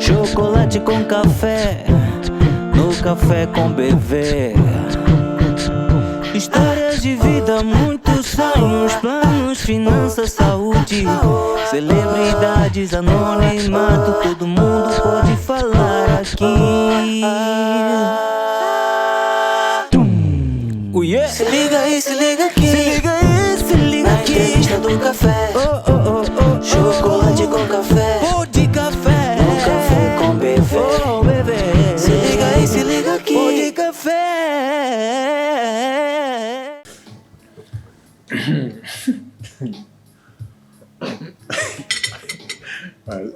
Chocolate com café, no café com bebê. Histórias de vida, muitos sonhos, planos, finanças, saúde, celebridades, anonimato, todo mundo pode falar aqui. Se liga aí, se liga aqui, se liga aí, se liga aqui. Na entrevista do café, chocolate com café, pô de café, no café com bebê. Se liga aí, se liga aqui, pô de café.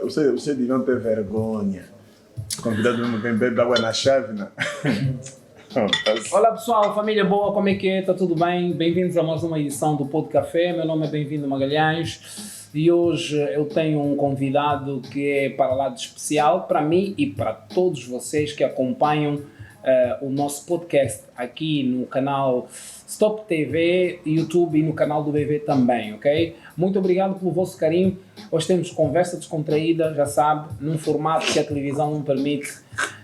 Você de não ter vergonha. Convidado mesmo quem bebe água na chave, né? Olá pessoal, família boa, como é que é? Está tudo bem? Bem-vindos a mais uma edição do Pod Café. Meu nome é Bem-vindo Magalhães e hoje eu tenho um convidado que é para lá de especial para mim e para todos vocês que acompanham o nosso podcast aqui no canal Stop TV, YouTube e no canal do BV também, ok? Muito obrigado pelo vosso carinho. Hoje temos conversa descontraída, já sabe, num formato que a televisão não permite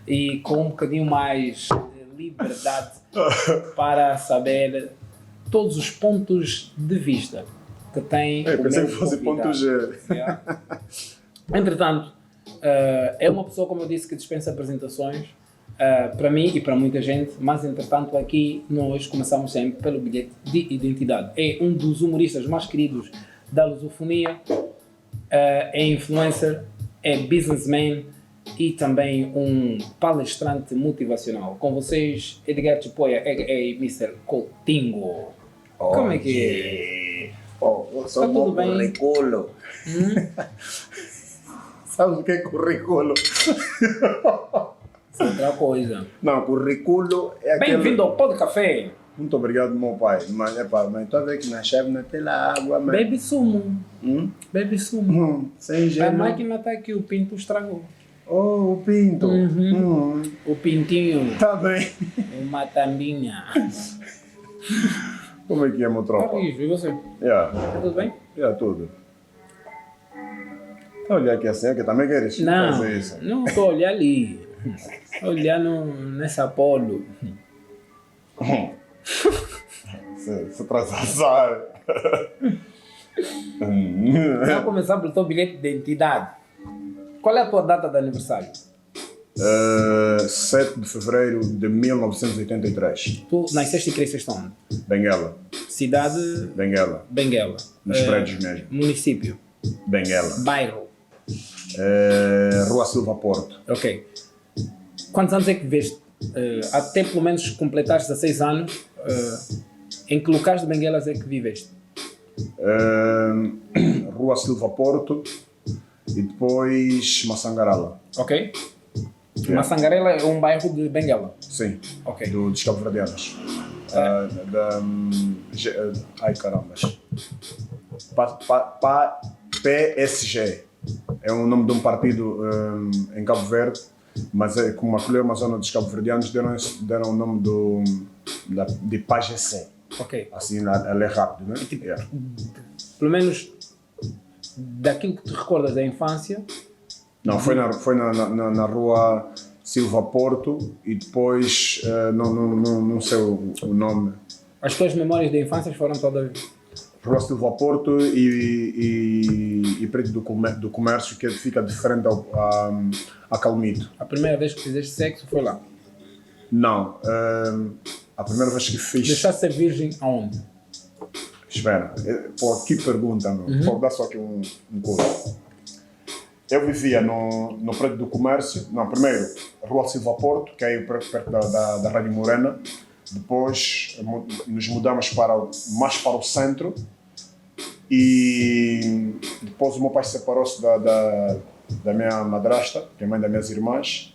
e com um bocadinho mais liberdade para saber todos os pontos de vista que tem o pensei meu que fosse convidado. ponto G. Yeah. Entretanto, é uma pessoa, como eu disse, que dispensa apresentações para mim e para muita gente, mas entretanto aqui nós começamos sempre pelo bilhete de identidade. É um dos humoristas mais queridos da lusofonia, é influencer, é businessman e também um palestrante motivacional. Com vocês, Edgar Chipoia, é Mr. Coutinho. Como é que é? Eu sou Tá um tudo bom bem? currículo. Sabe o que é currículo? Isso é outra coisa. Não, currículo é aquele... Bem-vindo ao Pod Café. Muito obrigado, meu pai. Mas estou a ver que na chave não tem lá água, mas... Bebe sumo. Bebe sumo. Sem A gelo. máquina está aqui, o pinto estragou. Oh, o pinto. O pintinho, Tá bem. uma tambinha. Como é que é, meu tropa? Carrijo, e você? Yeah. Tudo bem? Tudo. Tá olhando aqui assim, que também queres Não, fazer isso? não estou olhando ali. Estou olhando nessa polo. Você traz azar. Vamos começar pelo teu bilhete de identidade. Qual é a tua data de aniversário? 7 de fevereiro de 1983. Tu nasceste e cresceste onde? Benguela. Cidade? Benguela. Benguela. Nos prédios mesmo. Município? Benguela. Bairro? Rua Silva Porto. Ok. Quantos anos é que viveste? Até pelo menos completaste 16 anos. Em que locais de Benguelas é que viveste? Rua Silva Porto e depois Massangarala. Ok. Massangarela é um bairro de Benguela. Sim. Ok. Dos Cabo Verdeanos. Ai caramba. PSG. É o nome de um partido em Cabo Verde, mas é como acolheu uma zona dos Cabo Verdeanos, deram o nome de PAGC. Ok. Assim, ela é rápido, né? Yeah. Pelo menos daquilo que te recordas da infância. Não, foi na rua Silva Porto e depois, não sei o nome. As tuas memórias da infância foram todas. Rua Silva Porto e Prédio do Comércio, que fica de frente a Calmito. A primeira vez que fizeste sexo foi lá. Não, a primeira vez que fiz... Deixaste ser virgem aonde? Espera, pô, que pergunta, meu. Vou dar só aqui um coisa. Eu vivia no Prédio do Comércio, não, primeiro, Rua Silva Porto, que é aí perto da Rádio Morena. Depois nos mudamos mais para o centro e depois o meu pai separou-se da minha madrasta, que é mãe das minhas irmãs,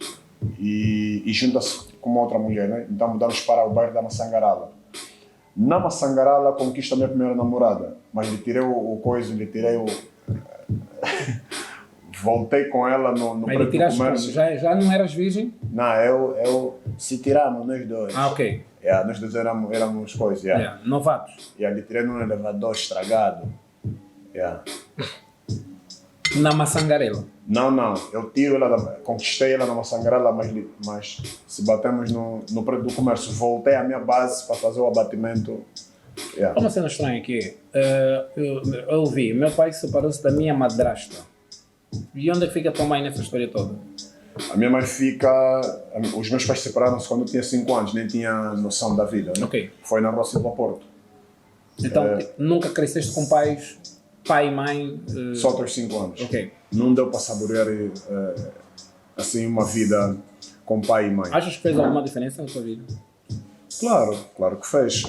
e junta-se com uma outra mulher, né? Então mudamos para o bairro da Massangarala. Na Massangarala conquista a minha primeira namorada, mas lhe tirei o coisa, lhe tirei o... Voltei com ela no Prédio do Comércio. Já não eras virgem? Não, eu se tiramos nós dois. Ah, ok. Nós dois éramos coisas. Novatos. Lhe tirei num elevador estragado. Na Massangarela. Não, eu tiro ela, conquistei ela na Massangarela, mas se batemos no preço do comércio, voltei à minha base para fazer o abatimento. Yeah. Uma cena estranha aqui, eu ouvi, meu pai separou-se da minha madrasta. E onde é que fica a tua mãe nessa história toda? A minha mãe os meus pais separaram-se quando eu tinha 5 anos, nem tinha noção da vida. Né? Ok. Foi na Rua Silva Porto. Então, nunca cresceste com pais, pai e mãe? Só até os 5 anos. Ok. Não deu para saborear assim uma vida com pai e mãe. Achas que fez alguma diferença na tua vida? Claro que fez.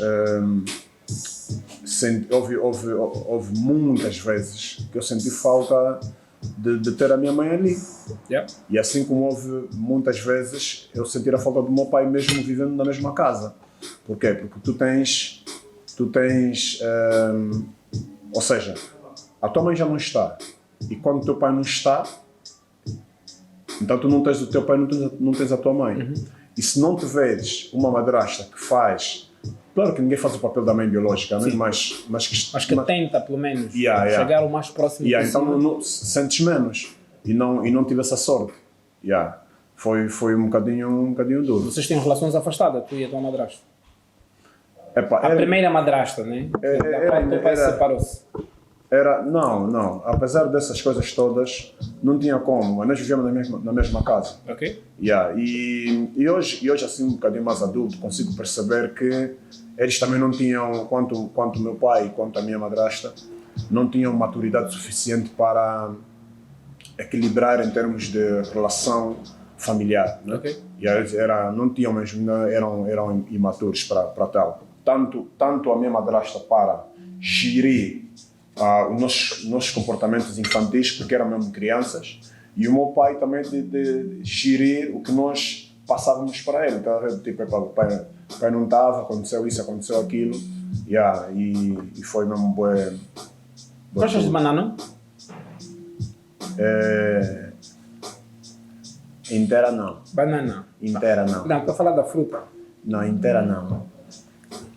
Houve muitas vezes que eu senti falta de ter a minha mãe ali. Yeah. E assim como houve muitas vezes eu senti a falta do meu pai mesmo vivendo na mesma casa. Por quê? Porque tu tens ou seja, a tua mãe já não está. E quando o teu pai não está, então tu não tens o teu pai, não tens a tua mãe. Uhum. E se não tiveres uma madrasta que faz... Claro que ninguém faz o papel da mãe biológica, né? mas Acho que tenta, pelo menos, Yeah. chegar o mais próximo possível. Então não sentes menos. E não tive essa sorte. Yeah. Foi um bocadinho duro. Vocês tinham relações afastadas, tu e a tua madrasta? Epá, A primeira madrasta, né? Da qual teu pai separou-se. Não. Apesar dessas coisas todas, não tinha como. Nós vivíamos na mesma casa. Ok. Yeah. E hoje, assim, um bocadinho mais adulto, consigo perceber que eles também não tinham, quanto meu pai, quanto a minha madrasta, não tinham maturidade suficiente para equilibrar em termos de relação familiar. Né? Ok. E eles não tinham mesmo, eram imaturos para tal. Tanto a minha madrasta para gerir os nossos comportamentos infantis, porque eram mesmo crianças, e o meu pai também de gerir o que nós passávamos para ele. Então, tipo, o pai não estava, aconteceu isso, aconteceu aquilo, e foi mesmo bem. Gostas de banana? Inteira não. Banana. Inteira não. Não, estou a falar da fruta. Não, inteira não.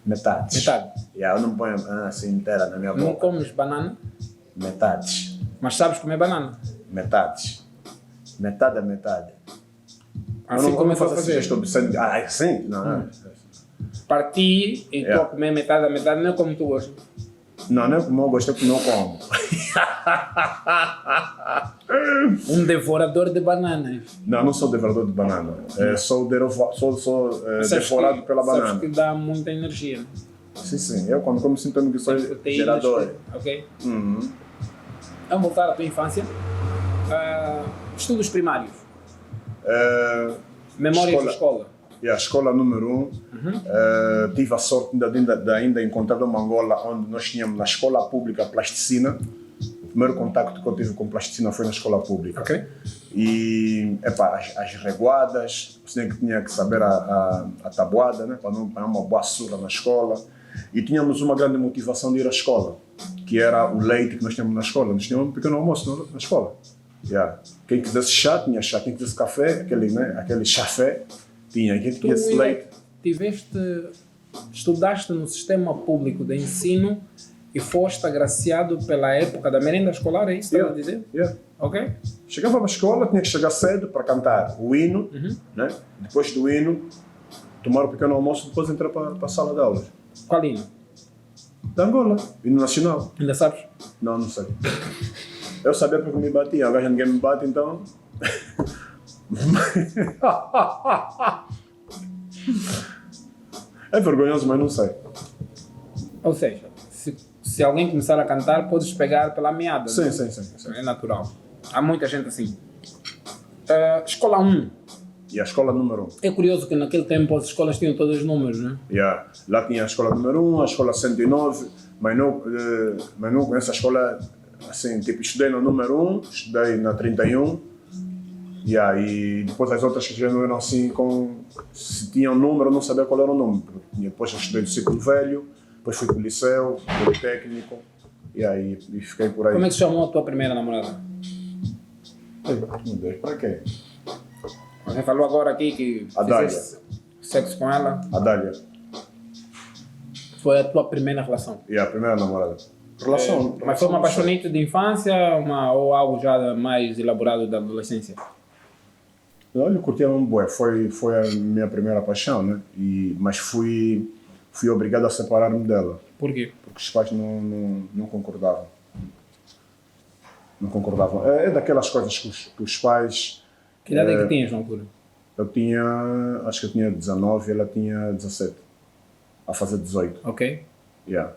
Metades. Eu não ponho assim inteira na minha boca. Não comes banana, Metades. mas sabes comer banana. Metades. Metade a metade. Assim começou a fazer. Sim? Não. Parti e estou a comer metade a metade, não é como tu gostas. Não é como eu gosto, é como eu como. Um devorador de bananas. Não sou devorador de banana. Sou devorado pela banana. Sabes que dá muita energia. Sim. Eu quando como sinto que sou gerador. Ok. Uhum. Vamos voltar à tua infância. Estudos primários. Memórias de escola. A escola número 1, tive a sorte de ainda encontrar uma Angola onde nós tínhamos na escola pública plasticina. O primeiro contacto que eu tive com plasticina foi na escola pública. Ok. E as reguadas, você tinha que saber a tabuada, né, para não dar uma boa surra na escola. E tínhamos uma grande motivação de ir à escola, que era o leite que nós tínhamos na escola. Nós tínhamos um pequeno almoço na escola. Quem quisesse chá, tinha chá. Quem quisesse café, aquele chafé, tinha. Quem quisesse leite. Estudaste no sistema público de ensino e foste agraciado pela época da merenda escolar, é isso que estás a dizer? Ok. Chegava para a escola, tinha que chegar cedo para cantar o hino, né? Depois do hino, tomar o pequeno almoço e depois entrar para a sala de aulas. Qual hino? Da Angola, hino nacional. Ainda sabes? Não sei. Eu sabia porque me batia, agora ninguém me bate, então... É vergonhoso, mas não sei. Ou seja, se alguém começar a cantar, podes pegar pela meada. Sim. É natural. Há muita gente assim. Escola 1. E a escola número 1. É curioso que naquele tempo as escolas tinham todos os números, né? Lá tinha a escola número 1, a escola 109, mas não com essa escola, assim, tipo, estudei no número 1, estudei na 31, e depois as outras que já não eram assim, se tinham número, eu não sabia qual era o número. Depois eu estudei no Círculo Velho, depois fui para o liceu, politécnico, e fiquei por aí. Como é que se chamou a tua primeira namorada? Meu Deus, para quê? Você falou agora aqui que fizeste sexo com ela. A Dália. Foi a tua primeira relação? A primeira namorada. Relação. Mas foi uma paixonite de infância ou algo já mais elaborado da adolescência? Olha, eu curtia mesmo bué, foi a minha primeira paixão, né? Mas fui obrigado a separar-me dela, Por quê? porque os pais não concordavam. Não concordavam. É daquelas coisas que os pais... Que idade é que tinhas na altura? Acho que eu tinha 19 e ela tinha 17, a fazer 18. Ok. Yeah.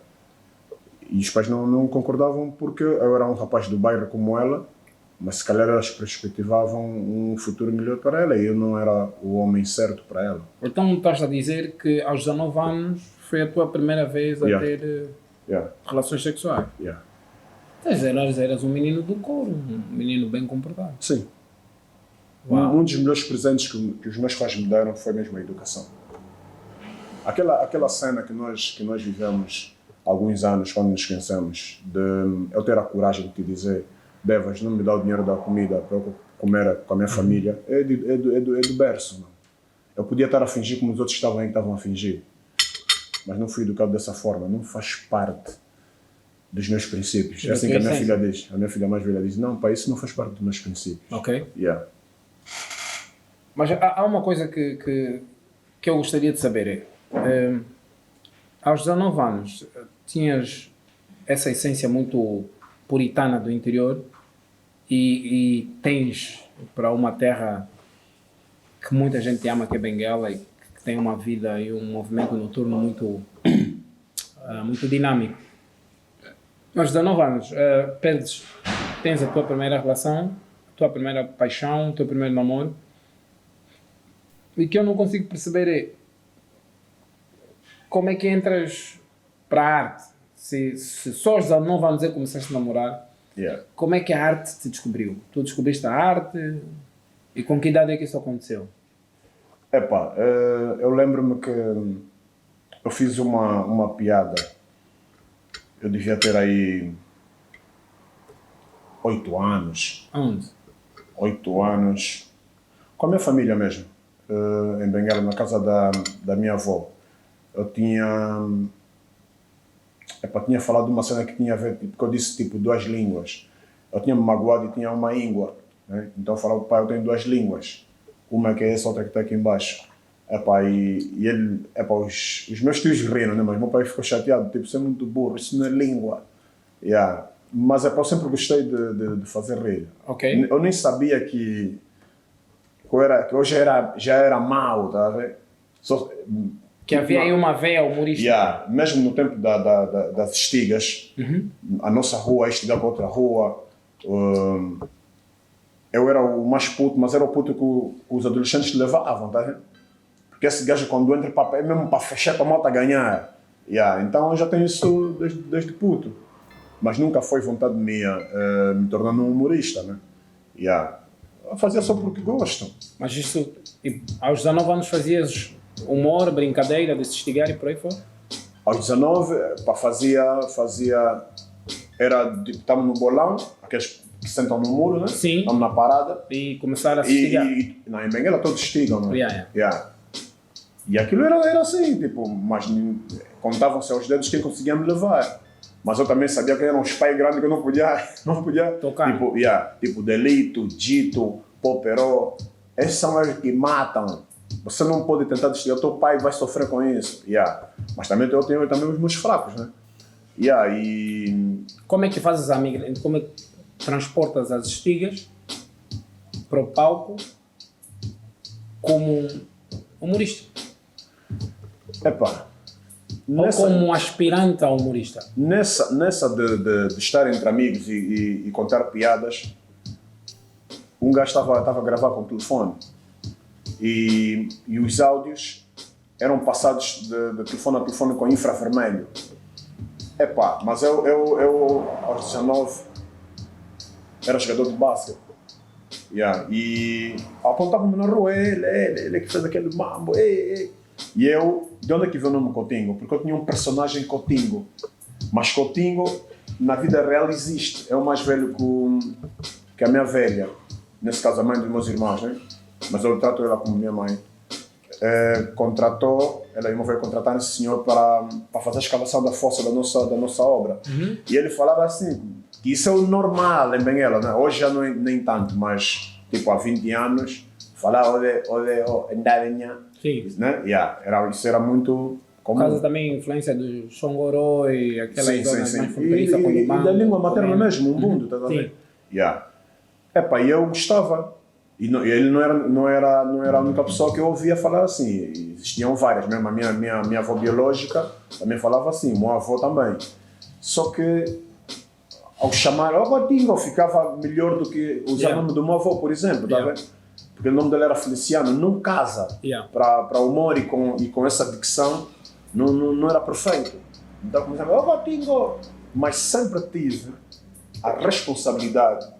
E os pais não concordavam porque eu era um rapaz do bairro como ela, mas se calhar elas perspectivavam um futuro melhor para ela e eu não era o homem certo para ela. Então estás a dizer que aos 19 anos foi a tua primeira vez a Yeah. ter Yeah. relações sexuais? Yeah. Eras um menino do couro, um menino bem comportado. Sim. Uau. Um dos melhores presentes que os meus pais me deram foi mesmo a educação. Aquela cena que nós vivemos há alguns anos, quando nos conhecemos, de eu ter a coragem de te dizer: Bevas, não me dá o dinheiro da comida para eu comer com a minha família, é do berço. Mano. Eu podia estar a fingir como os outros estavam a fingir, mas não fui educado dessa forma, não faz parte dos meus princípios. É assim que a minha filha diz. A minha filha mais velha diz: não, pai, isso não faz parte dos meus princípios. Ok. Yeah. Mas há uma coisa que eu gostaria de saber. Aos 19 anos, tinhas essa essência muito puritana do interior e tens para uma terra que muita gente ama, que é Benguela, e que tem uma vida e um movimento noturno muito, muito dinâmico. Aos 19 anos, tens a tua primeira relação, a tua primeira paixão, o teu primeiro namoro. E que eu não consigo perceber é como é que entras para a arte. Se só aos 19 anos é que começaste a namorar, Yeah. como é que a arte te descobriu? Tu descobriste a arte e com que idade é que isso aconteceu? Epá, eu lembro-me que eu fiz uma piada. Eu devia ter aí 8 anos. Onde? 8 anos. Com a minha família mesmo. Em Benguela, na casa da minha avó. Eu tinha falado de uma cena que tinha a ver, porque eu disse tipo 2 línguas. Eu tinha me magoado e tinha uma íngua. Né? Então eu falava: pai, eu tenho 2 línguas. Uma que é essa, outra que está aqui embaixo. E ele, os meus tios riram, né? Mas meu pai ficou chateado, tipo: você é muito burro, isso não é língua. Yeah. Mas eu sempre gostei de fazer rir. Ok. Eu nem sabia que eu já era mau, tá a ver? Que havia aí uma veia humorística. Yeah. Mesmo no tempo das estigas, a nossa rua estigava com outra rua. Eu era o mais puto, mas era o puto que os adolescentes levavam, tá vendo? Porque esse gajo, quando entra para é mesmo para fechar para a malta ganhar. Yeah. Então eu já tenho isso desde puto. Mas nunca foi vontade minha me tornar um humorista, né? Yeah. Eu fazia só porque gosto. Mas isso, aos 19 anos fazias humor, brincadeira, de se estigar e por aí fora? Aos 19, fazia estamos no bolão, aqueles que sentam no muro, né? Sim. Estamos na parada. E começar a se estigar. Não, em Benguela todos estigam, né? Yeah. E aquilo era assim, tipo, mas contavam-se aos dedos quem conseguia me levar. Mas eu também sabia que eram uns pais grandes que eu não podia tocar. Tipo Delito, Dito, Poperó. Esses são os que matam. Você não pode tentar desligar, o teu pai vai sofrer com isso. Yeah. Mas também eu tenho também os meus fracos, né? Yeah, e... Como é que fazes a migração? Como é que transportas as estigas para o palco como humorista? Epá, Ou como um aspirante a humorista? Nessa de estar entre amigos e contar piadas, um gajo estava a gravar com o telefone e os áudios eram passados de telefone a telefone com infravermelho. Epá, mas eu aos 19 era jogador de basquete. Yeah. E apontavam-me na rua: ele que fez aquele mambo. E eu, de onde é que veio o nome Coutinho? Porque eu tinha um personagem Coutinho. Mas Coutinho, na vida real, existe. É o mais velho que a minha velha. Nesse caso, a mãe dos meus irmãos, né? Mas eu trato ela como minha mãe. contratou, ela veio contratar esse senhor para fazer a escavação da fossa da nossa obra. E ele falava assim, que isso é o normal em Benguela, né? Hoje já não é, nem tanto, mas tipo há 20 anos, falar né? Isso era muito comum. Por causa também influência do Xongoró e aquelas zonas mais E fronteiriças com o Libano. da língua materna também. mesmo, um mundo, tá Sim. vendo? Epá, e eu gostava. E ele não era a única pessoa que eu ouvia falar assim. Existiam várias, mesmo a minha avó biológica também falava assim, o meu avô também. Só que ao chamar o Botinho ficava melhor do que usar o nome do meu avô, por exemplo, tá vendo? Porque o nome dele era Feliciano, não casa para o humor e com essa dicção, não era perfeito. Então começava, Botinho! Mas sempre tive a responsabilidade,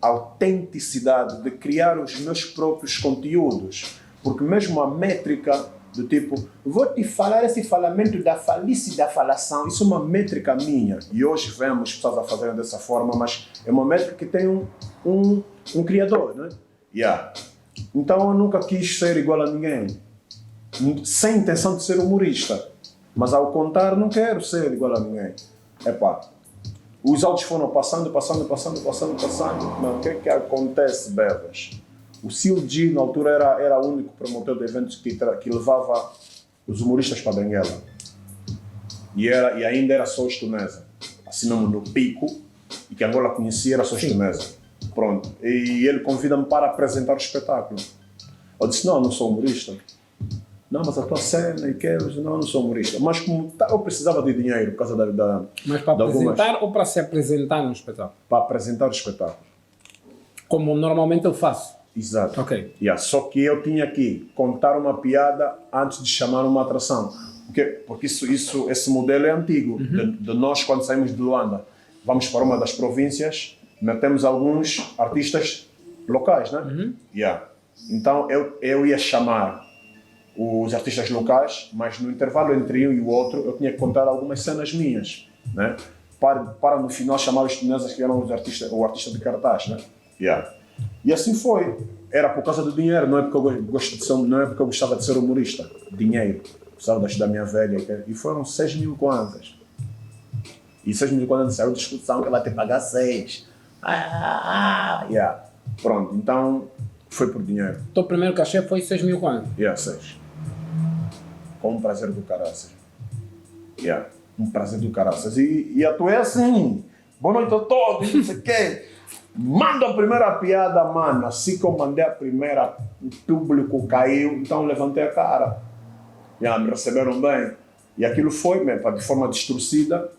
a autenticidade de criar os meus próprios conteúdos, porque mesmo a métrica do tipo, vou te falar esse falamento da falice da falação, isso é uma métrica minha, e hoje vemos pessoas a fazerem dessa forma, mas é uma métrica que tem um criador, né? Então eu nunca quis ser igual a ninguém, sem intenção de ser humorista, mas ao contar não quero ser igual a ninguém. Os áudios foram passando. Mas o que acontece, Bevas? O Silgi, na altura, era o único promotor de eventos que levava os humoristas para Benguela. E ainda era só estonesa. Assim mesmo no pico, e que Angola conhecia era só estonesa. Pronto. E ele convida-me para apresentar o espetáculo. Eu disse, não sou humorista. Não, mas a tua cena e queres? Não sou humorista. Mas como eu precisava de dinheiro por causa da Mas para apresentar ou para se apresentar no espetáculo? Para apresentar o espetáculo. Como normalmente eu faço? Exato. Ok. Só que eu tinha que contar uma piada antes de chamar uma atração. Porque esse modelo é antigo. De nós, quando saímos de Luanda, vamos para uma das províncias, metemos alguns artistas locais, né? Então eu ia chamar os artistas locais, mas no intervalo entre um e o outro eu tinha que contar algumas cenas minhas, né? Para no final chamar os chineses que eram o artista de cartaz, né? E assim foi. Era por causa do dinheiro, não é porque eu gostava de ser humorista. Dinheiro. Precisava da minha velha. E foram 6.000 kwanzas. E 6.000 kwanzas saiu discussão que ela tem que pagar 6. Pronto, então foi por dinheiro. O teu primeiro cachê foi 6.000 kwanzas? 6. Com um prazer do caraças. Um prazer do caraças. E atuei assim. Boa noite a todos, não sei o quê. Manda a primeira piada, mano. Assim que eu mandei a primeira, o público caiu, então levantei a cara. Me receberam bem. E aquilo foi, de forma distorcida,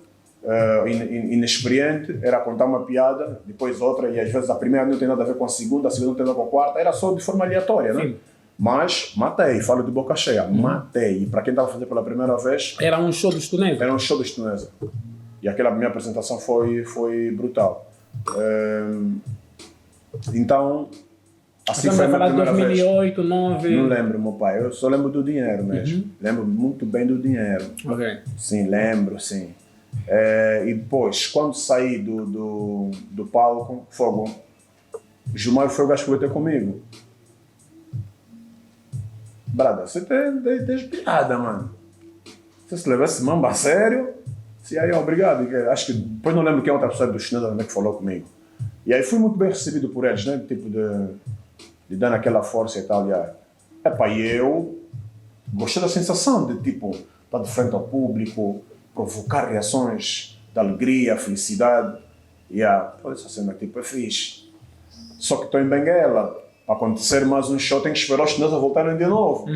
inexperiente, era contar uma piada, depois outra, e às vezes a primeira não tem nada a ver com a segunda não tem nada com a quarta, era só de forma aleatória, né? Mas matei, falo de boca cheia, matei. E para quem estava a fazer pela primeira vez... Era um show dos tuneses? Era um show dos tuneses. E aquela minha apresentação foi brutal. Então, assim foi a minha primeira vez. 2008, 2009... Não lembro, meu pai. Eu só lembro do dinheiro mesmo. Lembro muito bem do dinheiro. Ok. Sim, lembro, sim. E depois, quando saí do palco, fogo, Gilmar foi o gajo que veio ter comigo. Brada, você tem piada, mano. Você se leva esse mamba a sério? E aí, obrigado. Acho que depois não lembro quem é outra pessoa do chinês também que falou comigo. E aí fui muito bem recebido por eles, né? Tipo de dar naquela força e tal. E eu gostei da sensação de tipo estar de frente ao público, provocar reações de alegria, felicidade. Essa cena tipo é fixe. Só que estou em Benguela. Para acontecer mais um show, tem que esperar os chineses a voltarem de novo.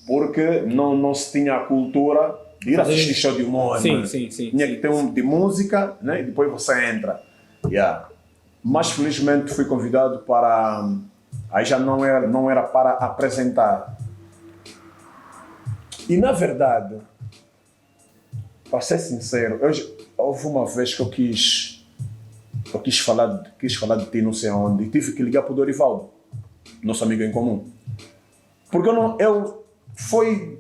Porque não se tinha a cultura de ir assistir show de humor. Sim. Tinha que ter um de música, né? E depois você entra. Mas felizmente fui convidado para... Aí já não era para apresentar. E na verdade, para ser sincero, houve uma vez que eu quis falar de ti não sei onde e tive que ligar para o Dorivaldo, nosso amigo em comum. Porque foi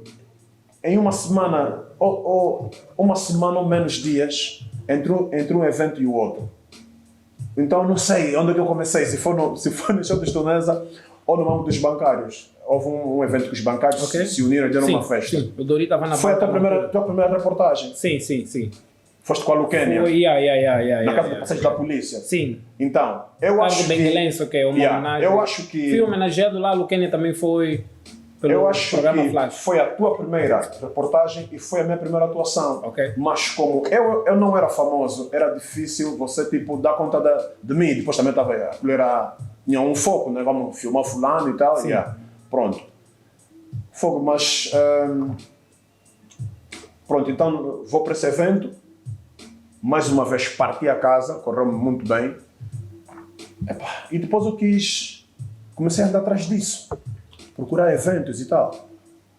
em uma semana ou menos dias entre um evento e o outro. Então não sei onde é que eu comecei, se foi no show de Estonesa ou no âmbito dos bancários. houve um evento que os bancários Ok. se uniram e deram Sim, uma festa. sim. O Dori estava na Foi a banca. tua primeira reportagem. Sim, sim, sim. Foste com a Luquênia, Foi, na casa de passagem da polícia. Sim. Então, eu acho Cargo que... Benguelense, ok, uma homenagem. eu acho que... Fui homenageado lá, o Kenya também foi pelo Eu acho programa que Flash. foi a tua primeira reportagem e foi a minha primeira atuação. Ok. Mas como eu não era famoso, era difícil você tipo dar conta de mim. Depois também tinha um foco, né? Vamos filmar fulano e tal. Sim. Yeah. Pronto. Fogo, mas pronto, então vou para esse evento. Mais uma vez parti a casa, correu muito bem. Epá, e depois eu comecei a andar atrás disso. Procurar eventos e tal.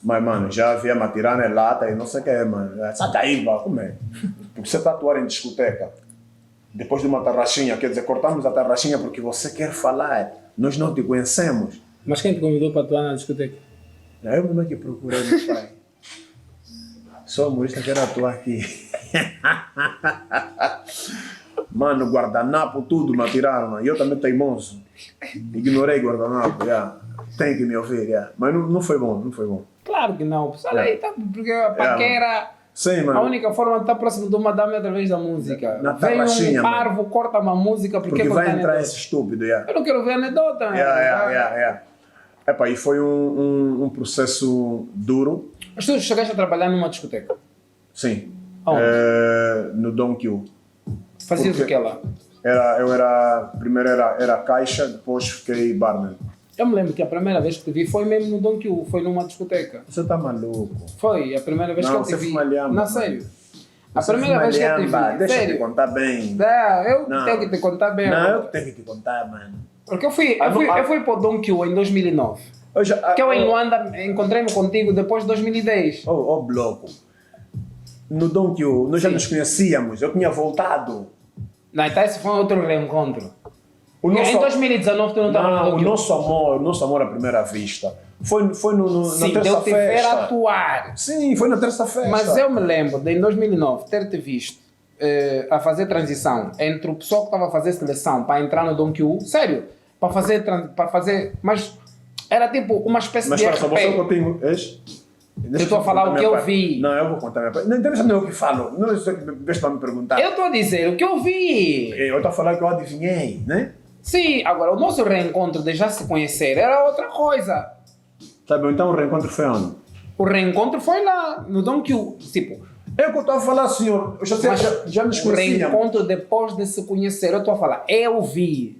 Mas, mano, já havia me atirar na lata e não sei o que é, mano. Sai daí, pá, como é? Porque você está a atuar em discoteca, depois de uma tarraxinha, quer dizer, cortamos a tarraxinha porque você quer falar, nós não te conhecemos. Mas quem te convidou para atuar na discoteca? Eu mesmo é que procurei, meu pai. Sou humorista, quero atuar aqui. Mano, guardanapo, tudo me atiraram, mano. E eu também teimoso. Ignorei guardanapo, yeah. Tem que me ouvir, yeah. Mas não foi bom, não foi bom. Claro que não. Pessoal, aí tá, porque a paquera... Sim, mano. A única forma de estar próximo de uma dama é através da música. Na Vem tarraxinha, um parvo, corta uma música, porque Porque vai contar entrar anedota? esse estúpido, yeah. Eu não quero ver anedota. Yeah. Epa, e foi um processo duro, Mas tu chegaste a trabalhar numa discoteca. sim. Aonde? No Dom Q. Fazias Porque- o que lá? Primeiro era caixa, depois fiquei barman. Eu me lembro que a primeira vez que te vi foi mesmo no Don Q, foi numa discoteca. Você tá maluco? Foi a primeira vez Não, que eu te você vi. foi malhamba, Não, mano. sério. A primeira vez que eu te vi. Deixa eu te Sério. contar bem. Eu Não. tenho que te contar bem. Não, eu que tenho que te contar, mano. Porque eu fui para o Don Q em 2009. Que eu em Luanda encontrei-me contigo depois de 2010. Oh, bloco. No Dom Q, nós já Sim. nos conhecíamos, eu tinha voltado. Não, então esse foi outro reencontro. O Em 2019 tu não estava no Não, Don o Q. nosso amor à primeira vista. Foi na Sim, de eu te ver terça-feira. atuar. Sim, foi na terça-feira. Mas eu me lembro de em 2009 ter-te visto a fazer transição entre o pessoal que estava a fazer seleção para entrar no Don Q, sério, para fazer, mas era tipo uma espécie Mas de espera só, você RP. contigo. Eu estou a falar o que eu vi. Não, eu vou contar a minha parte. Não interessa nem o que falo. Não sei o que deixa para me perguntar. Eu estou a dizer o que eu vi. Eu estou a falar que eu adivinhei, né? Sim, agora o nosso reencontro de já se conhecer era outra coisa. Sabe, então o reencontro foi onde? O reencontro foi lá, no Don Q. Tipo, Eu que estou a falar, senhor. Eu já nos o conhecíamos. reencontro depois de se conhecer, eu estou a falar, eu vi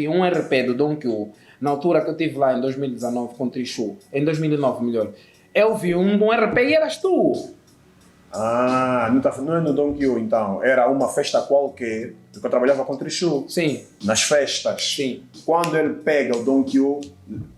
um RP do Don Q, na altura que eu estive lá em 2019 com o Trichu, em 2009 melhor, eu vi um RP e eras tu. Ah, não é no Dom Q, então. Era uma festa qualquer, porque eu trabalhava com o Trichu. Sim, Nas festas. sim. Quando ele pega o Dom Q,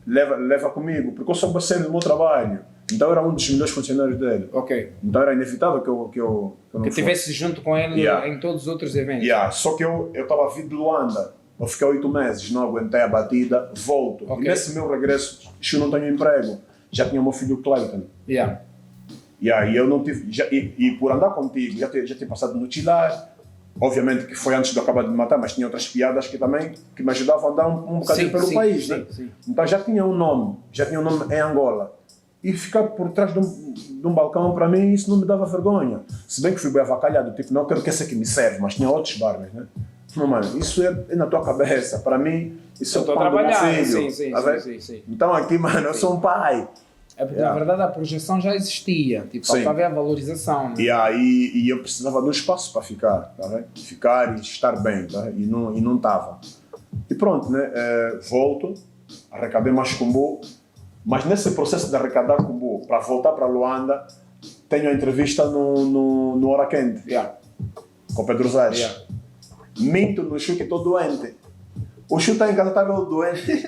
leva comigo, porque eu sou parceiro do meu trabalho. Então era um dos melhores funcionários dele. Ok. Então era inevitável que eu não Que fosse. estivesse junto com ele Yeah. em todos os outros eventos. Yeah. Só que eu estava vindo de Luanda. Eu fiquei 8 meses, não aguentei a batida, volto. Ok. E nesse meu regresso, eu não tenho emprego. Já tinha meu filho Clayton. Yeah. Yeah, e eu não tive. E por andar contigo, já tinha passado no Tilar. Obviamente que foi antes de eu acabar de me matar, mas tinha outras piadas que também que me ajudavam a andar um bocadinho Sim, pelo sim, país. sim, Né? sim. Então já tinha um nome em Angola. E ficar por trás de um balcão, para mim, isso não me dava vergonha. Se bem que fui bem avacalhado, tipo, não quero que esse aqui me serve, mas tinha outros barman, né? Não, mano, isso é na tua cabeça. Para mim, isso Eu é estou o a pão do meu trabalhar, filho. sim, Tá vendo? sim. Então aqui, mano, eu sou um pai. É porque Yeah. na verdade a projeção já existia, tipo, Sim. faltava a valorização. Né? E aí e eu precisava de um espaço para ficar, tá vendo? Ficar e estar bem, tá vendo? E não estava. E pronto, né? Volto, arrecadei mais combo, mas nesse processo de arrecadar combo, para voltar para Luanda, tenho a entrevista no Hora Quente, Yeah. com o Pedro Zé. Yeah. Minto no Chu que estou doente. O Chu está em casa, estava doente.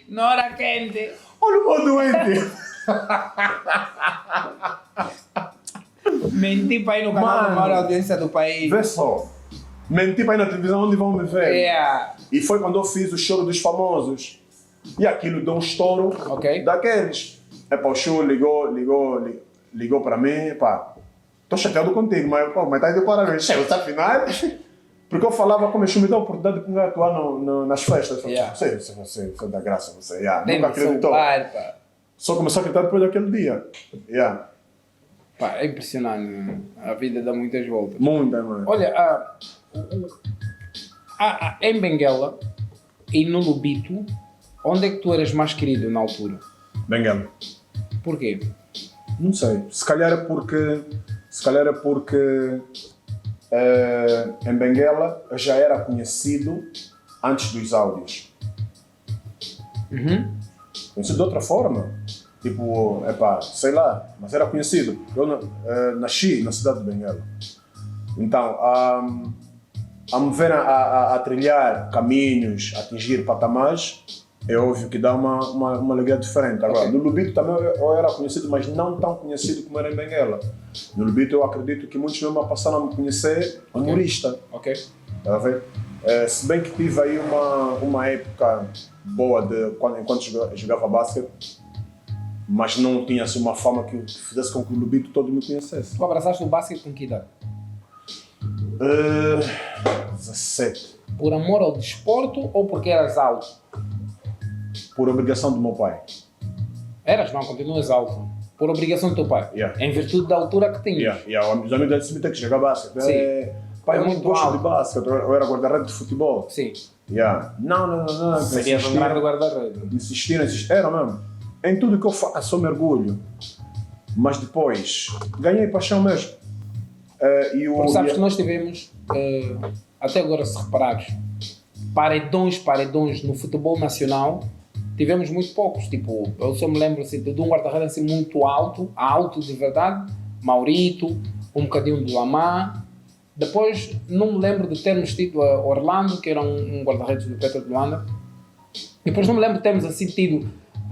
Na hora quente. Olha o meu doente. Menti para ir no canal Mano. da maior audiência do país. Vê só. Menti para ir na televisão onde vão me ver. Yeah. E foi quando eu fiz o choro dos famosos. E aquilo deu um estouro Ok. daqueles. O Chu ligou para mim, pá. Tô chateado contigo, mas tá de parabéns. Chegou, tá final. Porque eu falava como eu me deu a oportunidade de atuar nas festas. Yeah. Você dá graça, você. Yeah. Tem Nunca acreditou. celular, pá. Só começou a acreditar depois daquele dia. Yeah. Pá, é impressionante, né? A vida dá muitas voltas. Muito, mano. Olha, em Benguela e no Lubito, onde é que tu eras mais querido na altura? Benguela. Porquê? Não sei. Se calhar é porque em Benguela eu já era conhecido antes dos áudios. Conhecido de outra forma. Tipo, sei lá, mas era conhecido. Eu nasci na cidade de Benguela. Então, a me ver a trilhar caminhos, a atingir patamares, é óbvio que dá uma alegria diferente. Agora, no Lubito também eu era conhecido, mas não tão conhecido como era em Benguela. No Lubito eu acredito que muitos mesmo passaram a me conhecer humorista. Ok. Tá a ver? Se bem que tive aí uma época boa enquanto jogava basquete, mas não tinha assim uma fama que fizesse com que o Lubito todo me conhecesse. Tu abraçaste o basquete com que idade? 17. Por amor ao desporto ou porque eras alto? Por obrigação do meu pai. Eras, não, continuas alto. Por obrigação do teu pai? Yeah. Em virtude da altura que tinhas? Os amigos disseram que jogar basquete. Sim. Pai, eu Muito não gosto alto. de basquete, eu era guarda-redes de futebol. Sim. Não. Serias um grande guarda-redes. Insistiram, era mesmo. Em tudo que eu faço, eu mergulho. Mas depois, ganhei paixão mesmo. Porque sabes que nós tivemos, até agora se reparares, paredões no futebol nacional, tivemos muito poucos. Tipo, eu só me lembro assim, de um guarda-redes assim, muito alto de verdade, Maurito, um bocadinho do Lamar. Depois, não me lembro de termos tido a Orlando, que era um guarda-redes do Petro de Luanda. Depois não me lembro de termos assim tido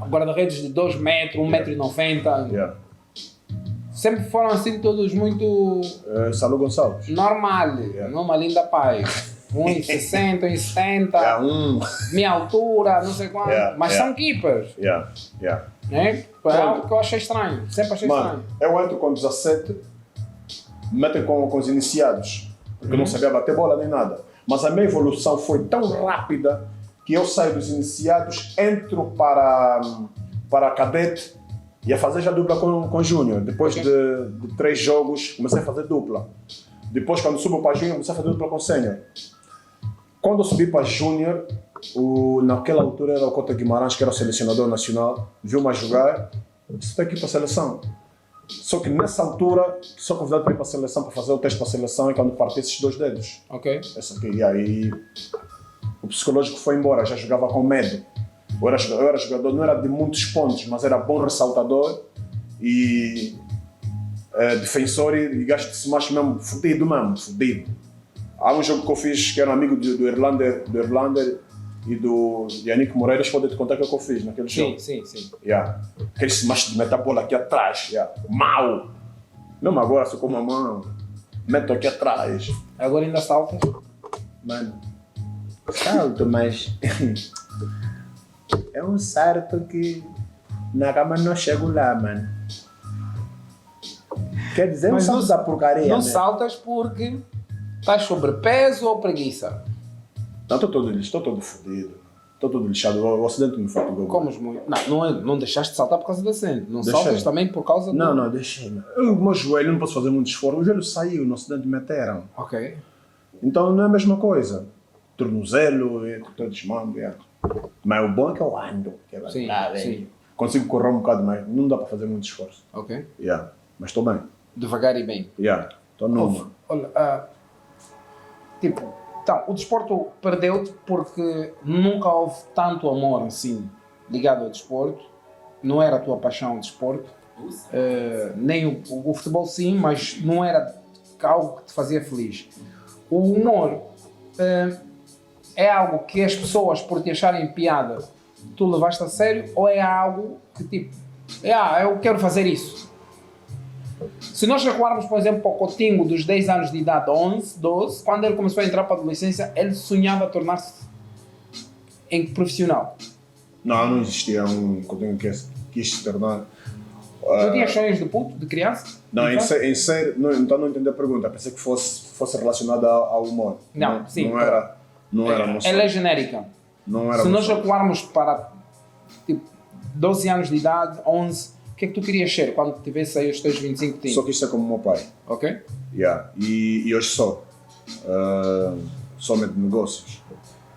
guarda-redes de 2 metros, 1,90 m. Sempre foram assim todos muito... Salô Gonçalves. Normal, numa linda paz. 1,60 m, 1,70 m, minha altura, não sei quanto. Mas são keepers. Né? É algo que eu achei estranho. Sempre achei estranho. Eu entro com 17, me metem com os iniciados, porque eu não sabia bater bola nem nada. Mas a minha evolução foi tão rápida que eu saio dos iniciados, entro para a cadete, ia fazer já dupla com Júnior. Depois de 3 jogos, comecei a fazer dupla. Depois, quando subo para Júnior, comecei a fazer dupla com Sênior. Quando eu subi para Júnior, naquela altura era o Cota Guimarães, que era o selecionador nacional, viu-me a jogar, eu disse, estou aqui para a seleção. Só que nessa altura, sou convidado para ir para a seleção, para fazer o teste para a seleção, e quando parti esses 2 dedos. Ok. E aí, o psicológico foi embora, já jogava com medo. Eu era jogador, não era de muitos pontos, mas era bom ressaltador e defensor e gajo de se macho mesmo, fodido. Há um jogo que eu fiz que era um amigo do Irlander e do Yannick Moreira, eles podem te contar o que eu fiz naquele jogo. Sim. Aquele se macho de meter a bola aqui atrás, mau. Mesmo agora, se com uma mão, meto aqui atrás. Agora ainda saltas? Mano, salto, mas é um salto que na cama não chego lá, mano. Quer dizer, mas não salto da porcaria, não né? saltas porque estás sobrepeso ou preguiça? Não, estou todo fodido. Estou todo lixado. O acidente me fatigou. Comes muito. Não deixaste de saltar por causa do acidente. Não Deixei. saltas também por causa do... Não, deixei. O meu joelho, não posso fazer muito esforço. O joelho saiu, no acidente me meteram. Ok. Então não é a mesma coisa. Tornozelo, todo desmando. Mas o bom é que eu ando. Que é Sim. Consigo correr um bocado mais. Não dá para fazer muito esforço. Ok. Mas estou bem. Devagar e bem. Estou numa. Olha, então, o desporto perdeu-te porque nunca houve tanto amor assim ligado ao desporto. Não era a tua paixão o desporto. Nem o futebol sim, mas não era algo que te fazia feliz. O humor é algo que as pessoas, por te acharem piada, tu levaste a sério, ou é algo que tipo, eu quero fazer isso? Se nós recuarmos, por exemplo, para o Coutinho dos 10 anos de idade, 11, 12, quando ele começou a entrar para a adolescência, ele sonhava tornar-se em profissional. Não existia um Coutinho que quis se tornar. Tu tinhas sonhos de puto, de criança? Não, em sério, então não entendi a pergunta. Pensei que fosse fosse relacionada ao humor. Não, sim. Não era noção. Ela é genérica. Não era Se nós noção. recuarmos para tipo, 12 anos de idade, 11, o que é que tu querias ser quando tivesse aí os teus 25 Só anos? quis ser como o meu pai. Ok? Yeah. E hoje sou. Somente de negócios.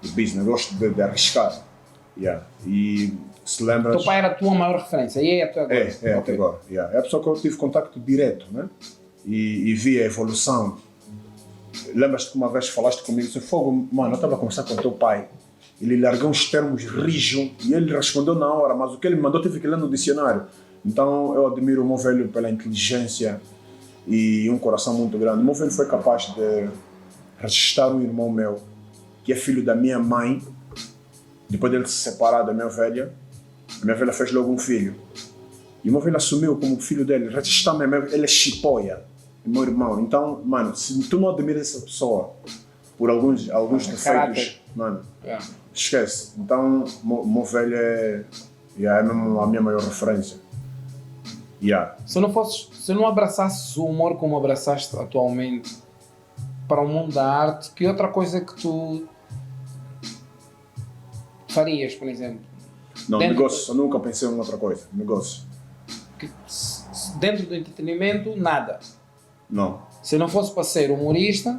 De business. Gosto de arriscar. Yeah. E se O lembras... teu pai era a tua maior referência e é até agora. É até agora. Yeah. É a pessoa que eu tive contacto direto, né? E vi a evolução. Lembras-te que uma vez falaste comigo, disse, fogo, mano, eu estava a conversar com o teu pai, ele largou uns termos rijos e ele respondeu na hora, mas o que ele me mandou tive que ler no dicionário. Então eu admiro o meu velho pela inteligência e um coração muito grande. O meu velho foi capaz de registrar um irmão meu, que é filho da minha mãe, depois dele se separar da minha velha. A minha velha fez logo um filho. E o meu velho assumiu como filho dele, registrar ele é chipoia, meu irmão. Então, mano, se tu não admiras essa pessoa por alguns defeitos, mano, esquece. Então, o meu velho é mesmo a minha maior referência. Se não abraçasses o humor como abraçaste atualmente para o mundo da arte, que outra coisa que tu farias, por exemplo? Não, negócio, eu nunca pensei em outra coisa. Negócio. Dentro do entretenimento, nada. Não. Se não fosse para ser humorista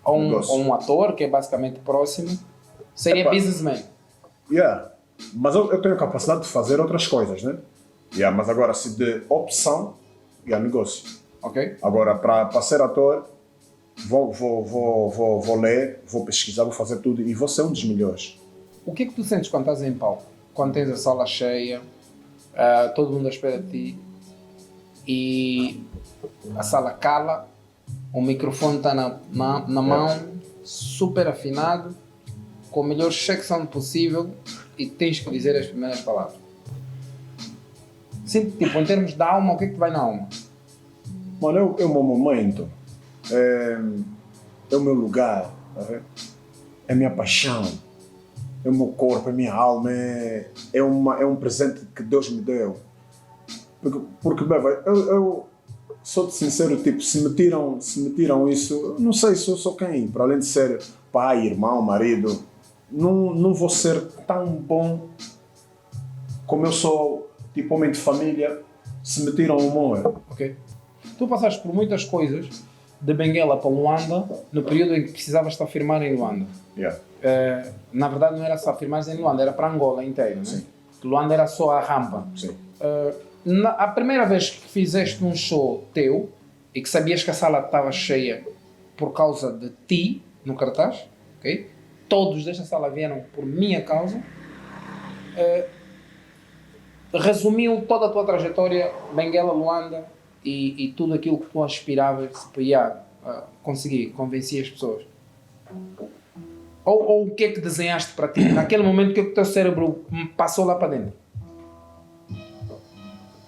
ou um ator, que é basicamente próximo, seria businessman. Mas eu tenho a capacidade de fazer outras coisas, né? Mas agora, se de opção, negócio. Ok. Agora, para ser ator, vou ler, vou pesquisar, vou fazer tudo e vou ser um dos melhores. O que é que tu sentes quando estás em palco? Quando tens a sala cheia, todo mundo à espera de ti e a sala cala, o microfone está na mão, super afinado, com o melhor check sound possível e tens que dizer as primeiras palavras. Sim, tipo, em termos de alma, o que é que te vai na alma? Mano, é o meu momento, é o meu lugar, é a minha paixão, é o meu corpo, é a minha alma, é um presente que Deus me deu. Porque eu sou sincero, tipo, se me tiram isso, eu não sei se eu sou quem, para além de ser pai, irmão, marido, não vou ser tão bom como eu sou, tipo, homem de família, se me tiram o humor. Ok. Tu passaste por muitas coisas de Benguela para Luanda no período em que precisavas estar a firmar em Luanda. Na verdade não era só firmar em Luanda, era para Angola inteiro. Sim. Né? Luanda era só a rampa. Sim. A primeira vez que fizeste um show teu e que sabias que a sala estava cheia por causa de ti no cartaz, okay? Todos desta sala vieram por minha causa, resumiu toda a tua trajetória, Benguela, Luanda e tudo aquilo que tu aspiravas para conseguir convencer as pessoas. Ou o que é que desenhaste para ti naquele momento que o teu cérebro passou lá para dentro?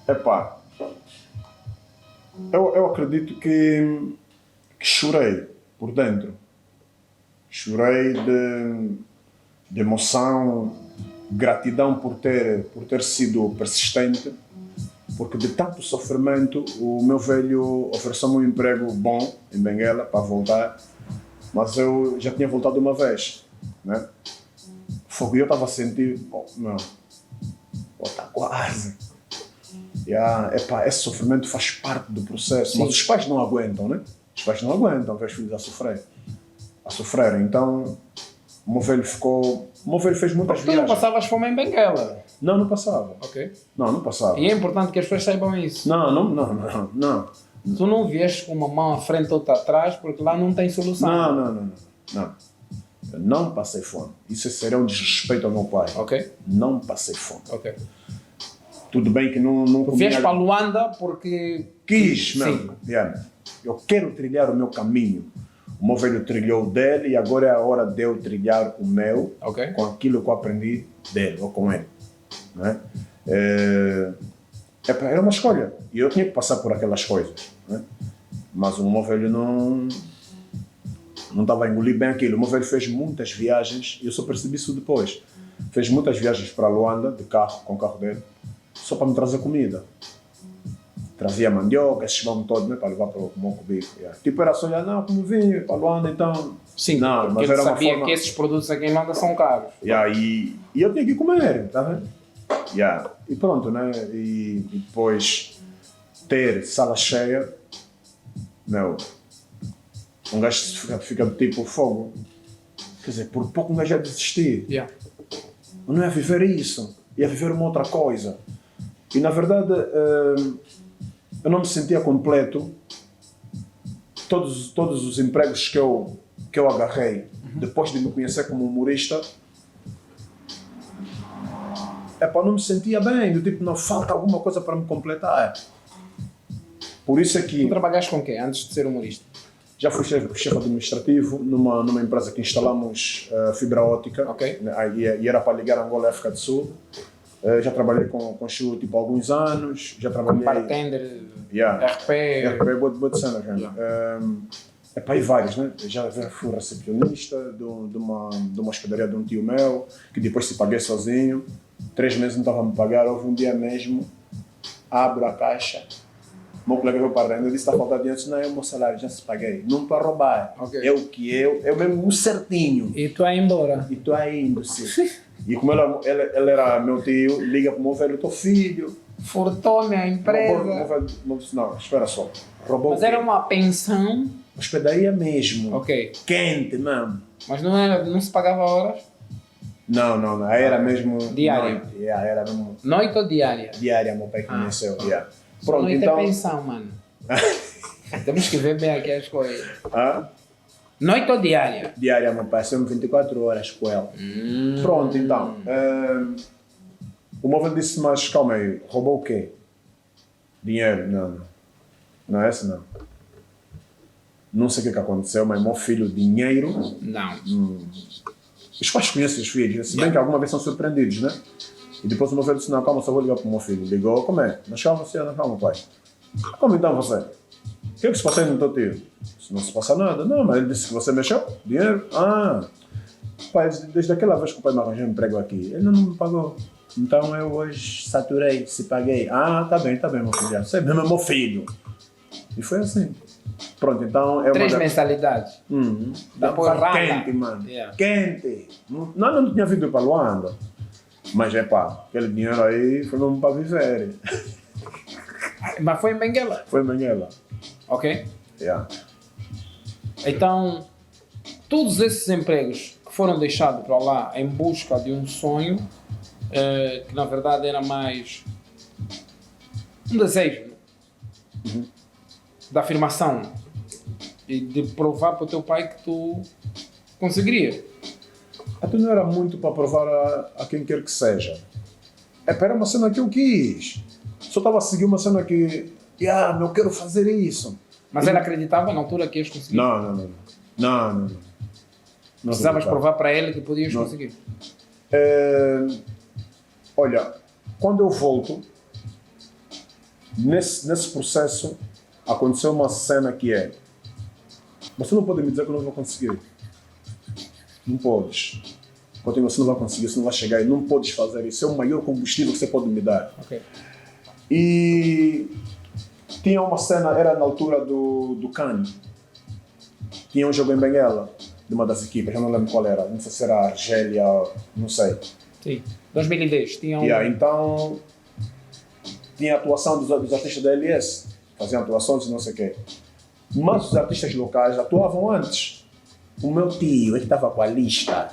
Epá, eu acredito que chorei por dentro. Chorei de emoção, gratidão por ter sido persistente, porque de tanto sofrimento o meu velho ofereceu-me um emprego bom em Benguela para voltar, mas eu já tinha voltado uma vez, né? Fogo, eu estava a sentir, está quase. Epá, esse sofrimento faz parte do processo. Sim. Mas os pais não aguentam, né? Os pais não aguentam ver os filhos a sofrer. Então, o meu velho fez muitas viagens. Tu não passavas fome em Benguela? Não passava. Ok. Não passava. E é importante que as pessoas saibam isso. Não. Tu não vies com uma mão à frente e outra atrás, porque lá não tem solução. Não. Eu não passei fome. Isso seria um desrespeito ao meu pai. Ok. Não passei fome. Ok. Tudo bem que não tu vies para Luanda porque... Quis, mesmo. Eu quero trilhar o meu caminho. O meu velho trilhou o dele e agora é a hora de eu trilhar o meu, com aquilo que eu aprendi dele, ou com ele. Né? Era uma escolha. E eu tinha que passar por aquelas coisas. Né? Mas o meu velho não estava a engolir bem aquilo. O meu velho fez muitas viagens, e eu só percebi isso depois. Fez muitas viagens para Luanda, de carro, com o carro dele, só para me trazer comida. trazia mandioca, esses vão todos, né, para levar para o Mocobico. Yeah. Tipo, era só olhar, não, como vim para Luanda, então... Sim, não, porque mas ele era uma sabia forma... que esses produtos aqui em Luanda são caros. Yeah, e eu tinha que comer, tá vendo? Yeah. E pronto, né? E depois ter sala cheia, meu, um gajo fica tipo fogo. Quer dizer, por pouco um gajo ia desistir. Yeah. Eu não ia viver isso, ia viver uma outra coisa. E na verdade, eu não me sentia completo. Todos os empregos que eu agarrei, depois de me conhecer como humorista, não me sentia bem, do tipo, não falta alguma coisa para me completar. Por isso é que... Tu trabalhaste com o quê antes de ser humorista? Já fui chefe administrativo numa empresa que instalamos fibra óptica, Ok. E era para ligar Angola e África do Sul. Já trabalhei com show tipo há alguns anos, já trabalhei... Bartender, Yeah. RP... Boa de cena, gente. E vários, né? Já fui recepcionista de uma hospedaria de um tio meu, que depois se paguei sozinho. 3 meses não estava a me pagar, houve um dia mesmo, abro a caixa, meu colega veio para dentro, eu disse, está faltando dinheiro, não é o meu salário, já se paguei, não estou a roubar, Ok. eu mesmo certinho. E tu aí embora? E estou indo, sim. E como ele era meu tio, liga para o meu velho, teu filho. Furtou-me a empresa. Não, espera só. Roubou Mas o quê? era uma pensão. Hospedaria mesmo. Ok. Quente, mesmo. Mas não se pagava horas? Não, aí era mesmo... Diária. Noite. Yeah, era mesmo Noite ou diária? diária, meu pai conheceu. Yeah. Só Pronto, noite então... é pensão, mano. Temos que ver bem aqui as coisas. Ah? Noite ou diária? Diária, meu pai, sempre 24 horas com ela. Pronto, então. O móvel disse, mas calma aí, roubou o quê? Dinheiro? Não é esse não. Não sei o que aconteceu, mas meu filho, dinheiro... Não. Os pais conhecem os filhos, se bem que alguma vez são surpreendidos, né? E depois o meu filho disse, não, calma, só vou ligar para o meu filho. Ligou, como é? Mas calma, você, não, calma, pai. Como então você? O que é que se passou aí no teu tio? Não se passa nada. Não, mas ele disse que você mexeu? Dinheiro? Ah, pai, desde aquela vez que o pai me arranjou um emprego aqui, ele não me pagou. Então eu hoje saturei, se paguei. Ah, tá bem, meu filho. Você mesmo é meu filho. E foi assim. Pronto, então... 3 mensalidades. Depois rala. Quente, mano. Yeah. Quente. Não tinha vindo para Luanda. Mas aquele dinheiro aí foi mesmo para viver. Mas foi em Benguela? Foi em Benguela. Ok. Yeah. Então, todos esses empregos que foram deixados para lá em busca de um sonho, que na verdade era mais um desejo, né? Da afirmação e de provar para o teu pai que tu conseguiria. Até não era muito para provar a quem quer que seja. Era uma cena que eu quis. Só estava a seguir uma cena que... eu quero fazer isso. Mas ele acreditava na altura que ias conseguir? Não. Precisavas provar para ele que podias Não. conseguir? Olha, quando eu volto, nesse processo, aconteceu uma cena que é... Você não pode me dizer que eu não vou conseguir. Não podes. Você não vai conseguir, você não vai chegar e não podes fazer isso. É o maior combustível que você pode me dar. Ok. E tinha uma cena, era na altura do CAN. Tinha um jogo em Benguela, de uma das equipas, eu não lembro qual era. Não sei se era Argélia, não sei. Sim. 2010. Tinha Então, tinha a atuação dos artistas da LS. Faziam atuações e não sei o quê. Mas os artistas locais atuavam antes. O meu tio, ele estava com a lista.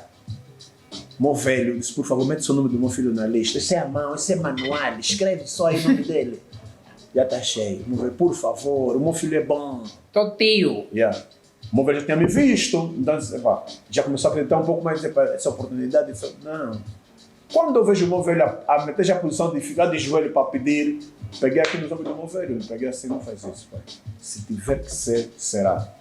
Meu velho disse, por favor, mete o nome do meu filho na lista. Esse é a mão, esse é manual, escreve só aí o nome dele. Já está cheio. Meu velho, por favor, o meu filho é bom. Tô tio. Yeah. O meu velho já tinha me visto. Então, já começou a acreditar um pouco mais essa oportunidade. Não. Quando eu vejo o meu velho a meter já a posição de ficar de joelho para pedir, peguei aqui nos ombros do meu velho. Peguei assim, não faz isso, pai. Se tiver que ser, será.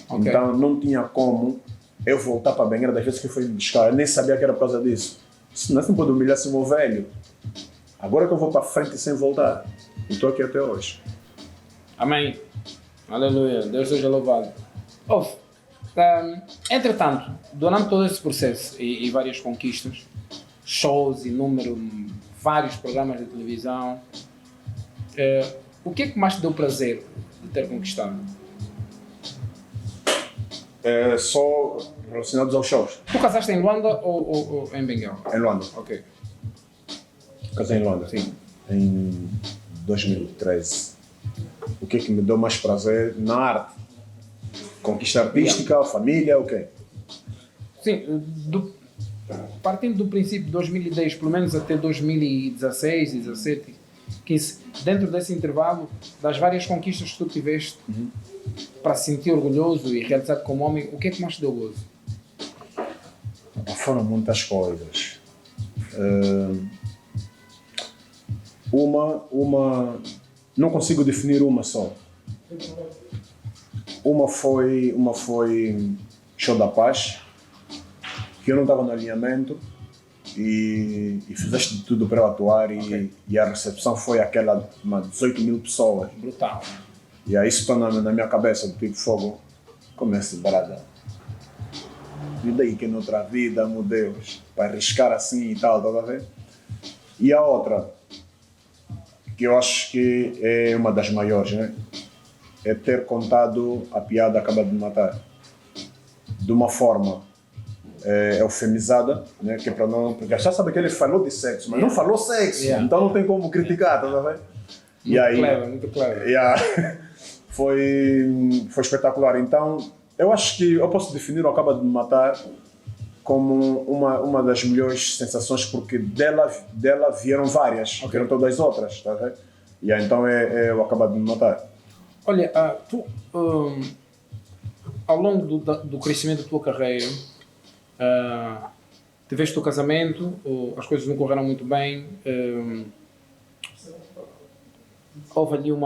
Okay. Então não tinha como eu voltar para Benguela das vezes que fui me buscar. Eu nem sabia que era por causa disso. Senão não pode humilhar esse meu velho. Agora que eu vou para frente sem voltar. E estou aqui até hoje. Amém. Aleluia. Deus seja louvado. Entretanto, durante todo esse processo e várias conquistas, shows, vários programas de televisão, O que é que mais te deu prazer de ter conquistado? Só relacionados aos shows. Tu casaste em Luanda ou em Benguela? Em Luanda. Ok. Casei em Luanda. Sim. Em 2013. O que é que me deu mais prazer na arte? Conquista artística, família, o quê? Sim, partindo do princípio de 2010, pelo menos até 2016, 17, 15, dentro desse intervalo, das várias conquistas que tu tiveste, para se sentir orgulhoso e realizado como homem, o que é que mais te deu gozo? Foram muitas coisas. Uma, não consigo definir uma só. Uma foi Show da Paz, que eu não estava no alinhamento e fizeste de tudo para eu atuar e a recepção foi aquela de 18 mil pessoas. Brutal. E aí isso está na minha cabeça, do tipo fogo, começa a barada. E daí que noutra vida, meu Deus, para arriscar assim e tal, tá a ver? E a outra, que eu acho que é uma das maiores, né? É ter contado a piada Acaba de Matar de uma forma eufemizada, né? Que é para não. Porque já sabe que ele falou de sexo, mas não falou sexo, então não tem como criticar, tá a ver? Muito clever. Foi espetacular. Então, eu acho que eu posso definir o Acaba de Matar como uma das melhores sensações, porque dela vieram várias, vieram todas as outras, tá a ver? Então é o Acaba de Matar. Olha, tu, ao longo do crescimento da tua carreira, tiveste o teu casamento, as coisas não correram muito bem, houve ali um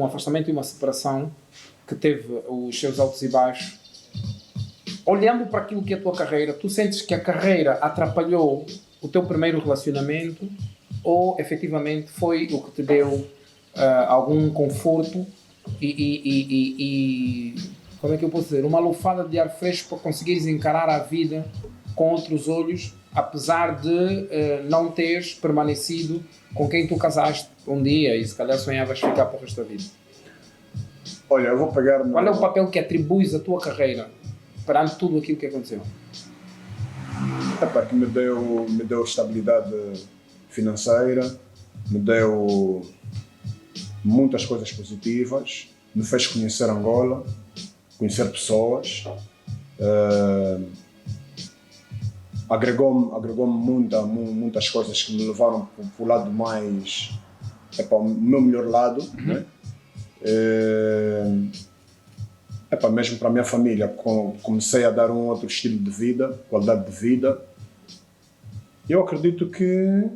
afastamento e uma separação que teve os seus altos e baixos. Olhando para aquilo que é a tua carreira, tu sentes que a carreira atrapalhou o teu primeiro relacionamento ou efetivamente foi o que te deu algum conforto e como é que eu posso dizer, uma lufada de ar fresco para conseguires encarar a vida com outros olhos, apesar de não teres permanecido com quem tu casaste um dia e se calhar sonhavas ficar para o resto da vida? Olha, eu vou pegar... Qual é o papel que atribuis à tua carreira perante tudo aquilo que aconteceu? Que me deu estabilidade financeira, me deu muitas coisas positivas, me fez conhecer Angola, conhecer pessoas, agregou-me muitas coisas que me levaram para o lado mais, o meu melhor lado, né? Mesmo para a minha família, comecei a dar um outro estilo de vida, qualidade de vida. Eu acredito que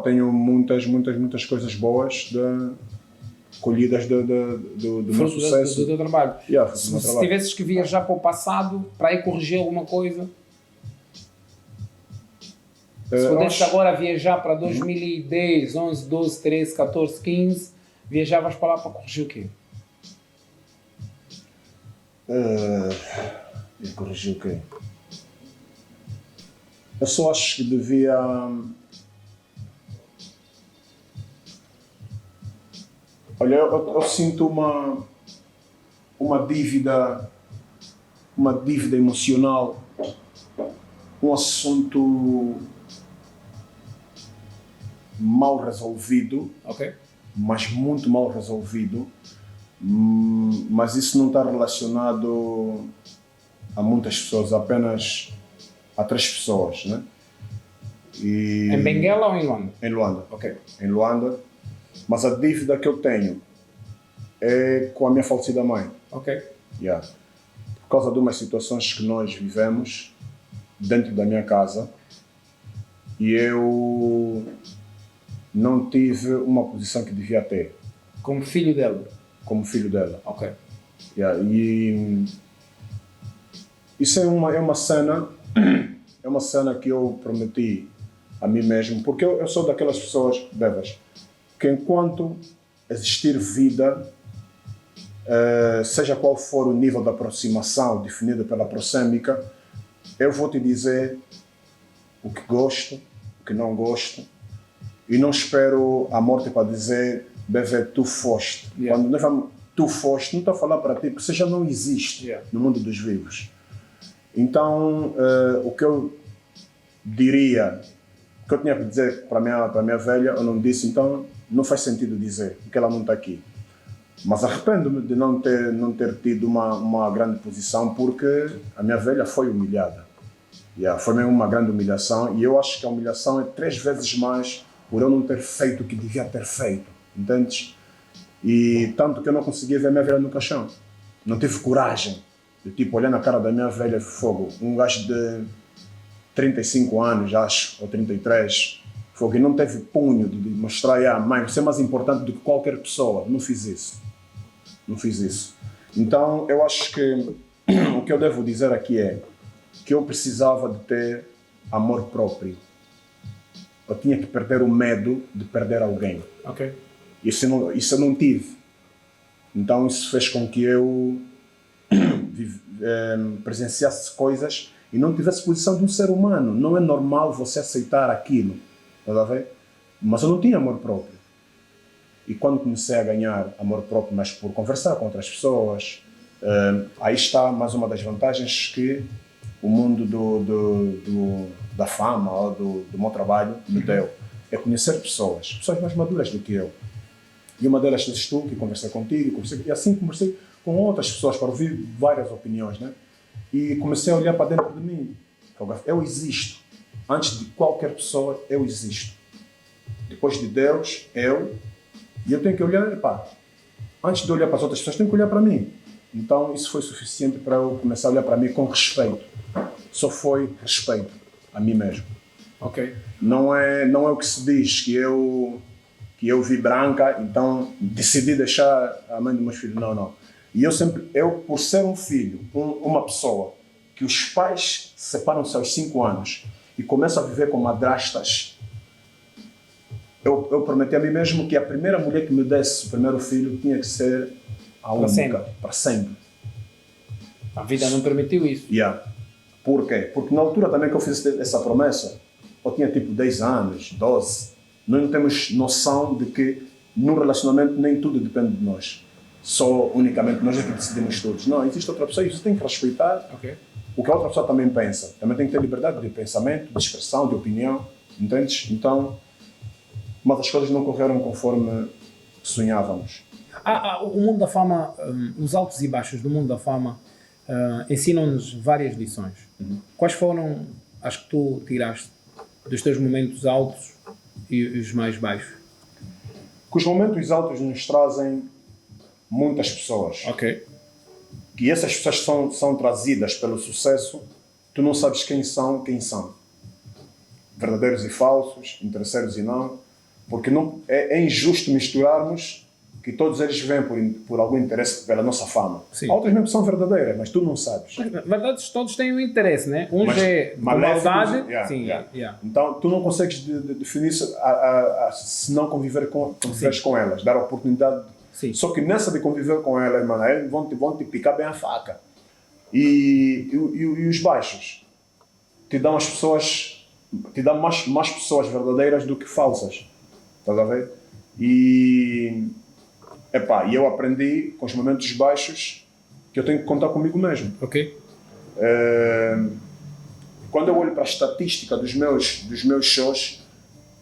tenho muitas coisas boas colhidas do meu sucesso. Do teu trabalho. Se tivesses que viajar para o passado para ir corrigir alguma coisa, se pudesses agora viajar para 2010, 11, 12, 13, 14, 15, viajavas para lá para corrigir o quê? Corrigir o quê? Eu só acho que devia... Olha, eu sinto uma dívida emocional, um assunto mal resolvido, mas muito mal resolvido, mas isso não está relacionado a muitas pessoas, apenas a 3 pessoas, né? Em Benguela ou em Luanda? Em Luanda. Em Luanda. Mas a dívida que eu tenho é com a minha falecida mãe. Por causa de umas situações que nós vivemos dentro da minha casa e eu não tive uma posição que devia ter. Como filho dela? Como filho dela. E isso é uma cena que eu prometi a mim mesmo, porque eu sou daquelas pessoas, Bevas, que enquanto existir vida, seja qual for o nível de aproximação definido pela proxêmica, eu vou te dizer o que gosto, o que não gosto, e não espero a morte para dizer, bebê, tu foste. Yeah. Quando nós falamos, tu foste, não estou a falar para ti, porque você já não existe no mundo dos vivos. Então, o que eu diria, o que eu tinha para dizer para a minha velha, eu não disse, então não faz sentido dizer, porque ela não está aqui. Mas arrependo-me de não ter tido uma grande posição, porque a minha velha foi humilhada. Foi mesmo uma grande humilhação, e eu acho que a humilhação é 3 vezes mais por eu não ter feito o que devia ter feito, entendes? E tanto que eu não conseguia ver a minha velha no caixão. Não tive coragem de tipo olhar na cara da minha velha, fogo, um gajo de 35 anos, acho, ou 33, fogo, e não teve punho de mostrar, mãe, você é mais importante do que qualquer pessoa. Não fiz isso. Não fiz isso. Então, eu acho que o que eu devo dizer aqui é que eu precisava de ter amor próprio. Eu tinha que perder o medo de perder alguém. Ok. Isso eu não tive. Então isso fez com que eu presenciasse coisas e não tivesse posição de um ser humano. Não é normal você aceitar aquilo. Tá a ver? Mas eu não tinha amor próprio. E quando comecei a ganhar amor próprio, mas por conversar com outras pessoas, aí está mais uma das vantagens que o mundo da fama ou do meu trabalho me deu. É conhecer pessoas mais maduras do que eu. E uma delas és tu, que conversei contigo, e assim conversei com outras pessoas para ouvir várias opiniões, né? E comecei a olhar para dentro de mim. Eu existo. Antes de qualquer pessoa, eu existo. Depois de Deus, e eu tenho que olhar, antes de olhar para as outras pessoas, tenho que olhar para mim. Então isso foi suficiente para eu começar a olhar para mim com respeito. Só foi respeito a mim mesmo. Ok. Não é o que se diz que eu vi branca, então decidi deixar a mãe dos meus filhos. Não. E eu por ser um filho, uma pessoa que os pais separam-se aos 5 anos e começam a viver com madrastas, eu prometi a mim mesmo que a primeira mulher que me desse o primeiro filho tinha que ser a única, para sempre. A vida não permitiu isso. Por quê? Porque na altura também que eu fiz essa promessa, eu tinha tipo 10 anos, 12. Nós não temos noção de que num relacionamento nem tudo depende de nós. Só unicamente nós é que decidimos todos. Não, existe outra pessoa e você tem que respeitar o que a outra pessoa também pensa. Também tem que ter liberdade de pensamento, de expressão, de opinião. Entendes? Então, mas as coisas não correram conforme sonhávamos. O mundo da fama, os altos e baixos do mundo da fama ensinam-nos várias lições. Quais foram as que tu tiraste dos teus momentos altos e os mais baixos? Que os momentos altos nos trazem muitas pessoas. Ok. Que essas pessoas são trazidas pelo sucesso, tu não sabes quem são. Verdadeiros e falsos, interesseiros e não. Porque não, é injusto misturarmos que todos eles vêm por algum interesse pela nossa fama. Sim. Há outras mesmo que são verdadeiras, mas tu não sabes. Na verdade, todos têm um interesse, né? Uns é maldade. Então, tu não consegues definir se não conviveres com elas, dar a oportunidade. Sim. Só que nessa de conviver com elas, mano, eles vão te picar bem a faca. E os baixos te dão as pessoas, te dão mais pessoas verdadeiras do que falsas. Estás a ver? E eu aprendi com os momentos baixos que eu tenho que contar comigo mesmo. Ok. Quando eu olho para a estatística dos meus shows,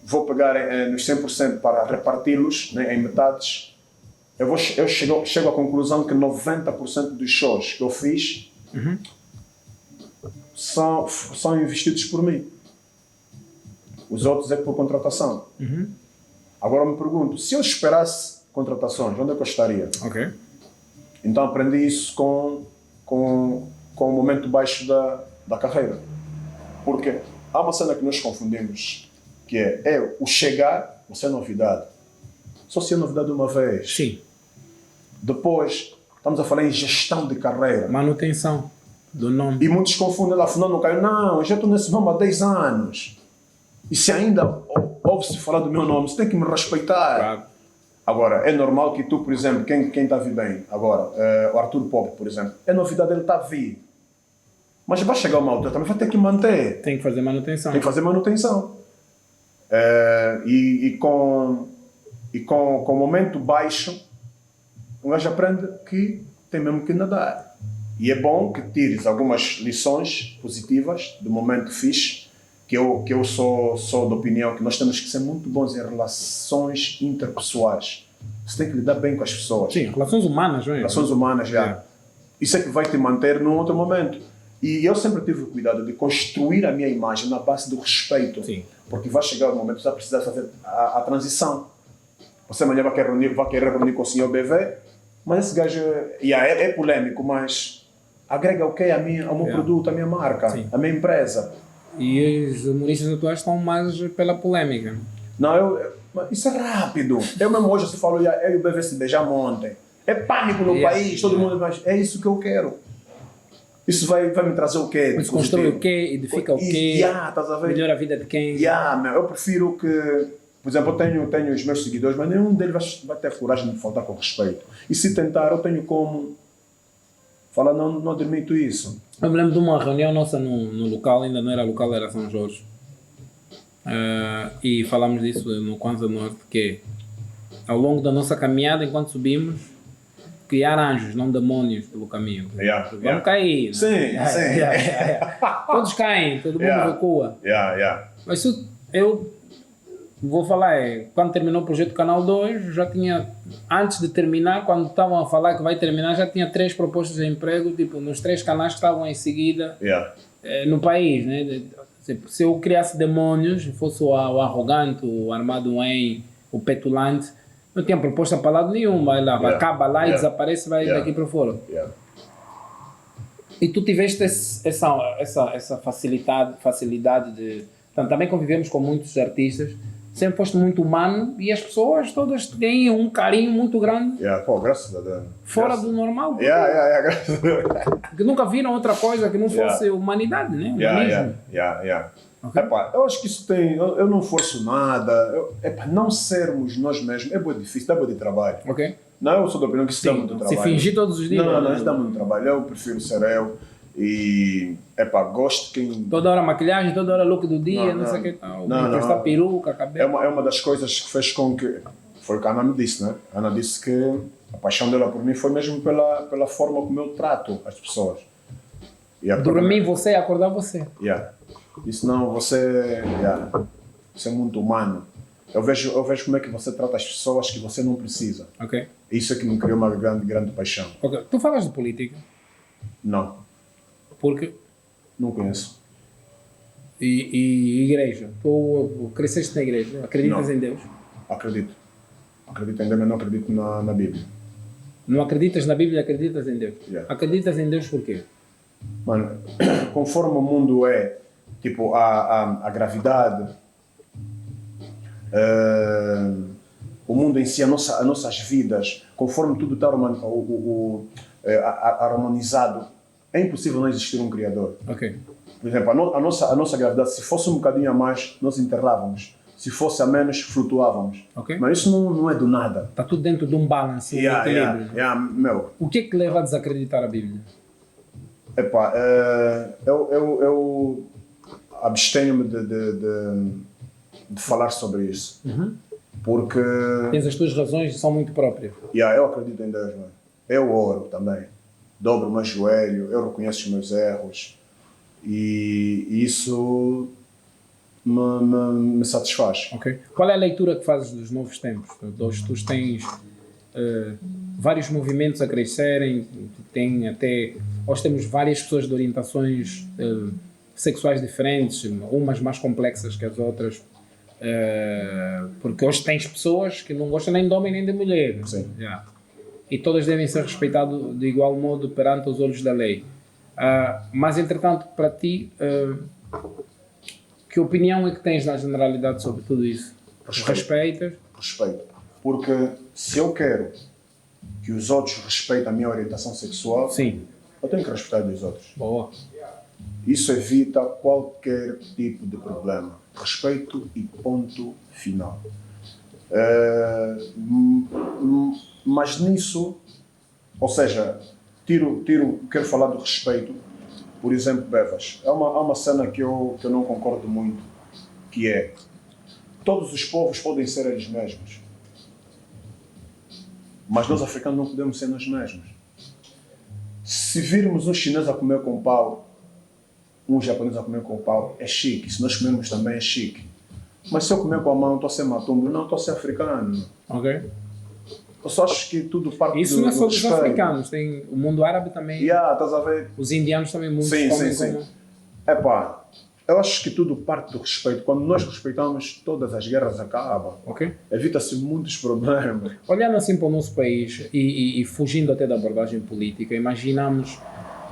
vou pegar nos 100% para reparti-los, né, em metades. Eu chego à conclusão que 90% dos shows que eu fiz são investidos por mim. Os outros é por contratação. Agora eu me pergunto, se eu esperasse contratações, onde é que eu estaria? Ok. Então aprendi isso com o momento baixo da carreira. Porque há uma cena que nós confundimos, que é o chegar, você é novidade. Só se é novidade uma vez. Sim. Depois, estamos a falar em gestão de carreira. Manutenção do nome. E muitos confundem lá, afinal não caiu. Não, eu já estou nesse nome há 10 anos. E se ainda ouve-se falar do meu nome, você tem que me respeitar. Claro. Agora, é normal que tu, por exemplo, quem está a vir bem agora, o Arthur Pop, por exemplo, é novidade, ele está a vir. Mas vai chegar uma altura, também vai ter que manter. Tem que fazer manutenção. Tem que fazer manutenção. Com o momento baixo, um gajo aprende que tem mesmo que nadar. E é bom que tires algumas lições positivas do momento fixe, que eu sou da opinião que nós temos que ser muito bons em relações interpessoais. Você tem que lidar bem com as pessoas. Sim, relações humanas, não é? Relações humanas, já. Isso é que vai te manter num outro momento. E eu sempre tive o cuidado de construir a minha imagem na base do respeito. Sim. Porque vai chegar o momento que você vai precisar fazer a transição. Você amanhã vai querer reunir com o senhor BV, mas esse gajo é polêmico, mas agrega o quê? Ao meu produto, à minha marca, à minha empresa. E os humoristas atuais estão mais pela polêmica. Não, isso é rápido. Eu mesmo hoje, você falou, eu e o BV se beijamos ontem. É pânico no país, todo mundo, mas é isso que eu quero. Isso vai me trazer o quê? Isso constrói o quê? Edifica o quê? Estás a ver? Melhora a vida de quem? Eu prefiro que, por exemplo, eu tenho os meus seguidores, mas nenhum deles vai ter coragem de faltar com respeito. E se tentar, eu tenho como falar, não admito isso. Eu me lembro de uma reunião nossa no local, ainda não era local, era São Jorge. E falámos disso no Kwanzaa Norte, que ao longo da nossa caminhada, enquanto subimos, criar anjos, não demônios pelo caminho. Vamos cair. Sim. Todos caem, todo mundo recua. Mas isso, eu vou falar, quando terminou o projeto Canal 2, já tinha, antes de terminar, quando estavam a falar que vai terminar, já tinha 3 propostas de emprego, tipo, nos 3 canais que estavam em seguida no país, né? Se eu criasse demônios, fosse o arrogante, o armado em, o petulante, não tinha proposta para lado nenhum, vai lá, acaba lá e desaparece, vai daqui para fora. E tu tiveste essa facilidade de... Então, também convivemos com muitos artistas, sempre foste muito humano e as pessoas todas têm um carinho muito grande. Graças a Deus. Fora do normal. Graças a Deus. Que nunca viram outra coisa que não fosse humanidade, né? Humanismo. Okay. Eu acho que isso tem... Eu não forço nada. Não sermos nós mesmos é muito difícil, dá muito trabalho. Ok. Não, eu sou da opinião que isso dá muito trabalho. Se fingir todos os dias. Não, isso dá muito trabalho. Eu prefiro ser eu. E, gosto de quem... Toda hora maquilhagem, toda hora look do dia, não sei o que tal. Não. Peruca, cabelo. É uma das coisas que fez com que... Foi o que a Ana me disse, né? A Ana disse que a paixão dela por mim foi mesmo pela forma como eu trato as pessoas. Dormir você e acordar você. Isso não, você é muito humano. Eu vejo como é que você trata as pessoas que você não precisa. Ok. Isso é que me criou uma grande paixão. Ok. Tu falas de política? Não. Por quê? Não conheço. E igreja? Tu cresceste na igreja? Acreditas em Deus? Acredito. Acredito em Deus, mas não acredito na Bíblia. Não acreditas na Bíblia, acreditas em Deus? Acreditas em Deus por quê? Mano, conforme o mundo é, tipo, a gravidade, o mundo em si, as nossas vidas, conforme tudo está harmonizado, é impossível não existir um Criador. Ok. Por exemplo, a nossa gravidade, se fosse um bocadinho a mais, nós enterrávamos. Se fosse a menos, flutuávamos. Okay. Mas isso não é do nada. Está tudo dentro de um balance, um equilíbrio. Meu. O que é que leva a desacreditar a Bíblia? Eu abstenho-me de falar sobre isso. Porque... Tens as tuas razões e são muito próprias. Eu acredito em Deus, mano. Eu oro também. Dobro o meu joelho, eu reconheço os meus erros. E isso me satisfaz. Okay. Qual é a leitura que fazes dos novos tempos? Tu tens vários movimentos a crescerem, nós temos várias pessoas de orientações sexuais diferentes, umas mais complexas que as outras, porque hoje tens pessoas que não gostam nem de homem nem de mulher. Sim. E todas devem ser respeitadas de igual modo perante os olhos da lei. Mas, entretanto, para ti, que opinião é que tens na generalidade sobre tudo isso? Respeitas? Respeito. Porque se eu quero que os outros respeitem a minha orientação sexual, sim, eu tenho que respeitar os outros. Boa. Isso evita qualquer tipo de problema. Respeito e ponto final. Mas nisso, ou seja, quero falar do respeito. Por exemplo, Bevas. Há uma cena que eu não concordo muito, que é todos os povos podem ser eles mesmos. Mas nós africanos não podemos ser nós mesmos. Se virmos um chinês a comer com pau, um japonês a comer com pau, é chique. Se nós comermos também é chique. Mas se eu comer com a mão, estou a ser matumbo, não estou a ser africano. Ok. Eu só acho que tudo parte Isso do não é só dos respeito. africanos, tem o mundo árabe também. Estás a ver? Os indianos também muitos Sim, comem sim, sim. como... Epá, eu acho que tudo parte do respeito. Quando nós respeitamos, todas as guerras acabam. Ok. Evita-se muitos problemas. Olhando assim para o nosso país e fugindo até da abordagem política, imaginamos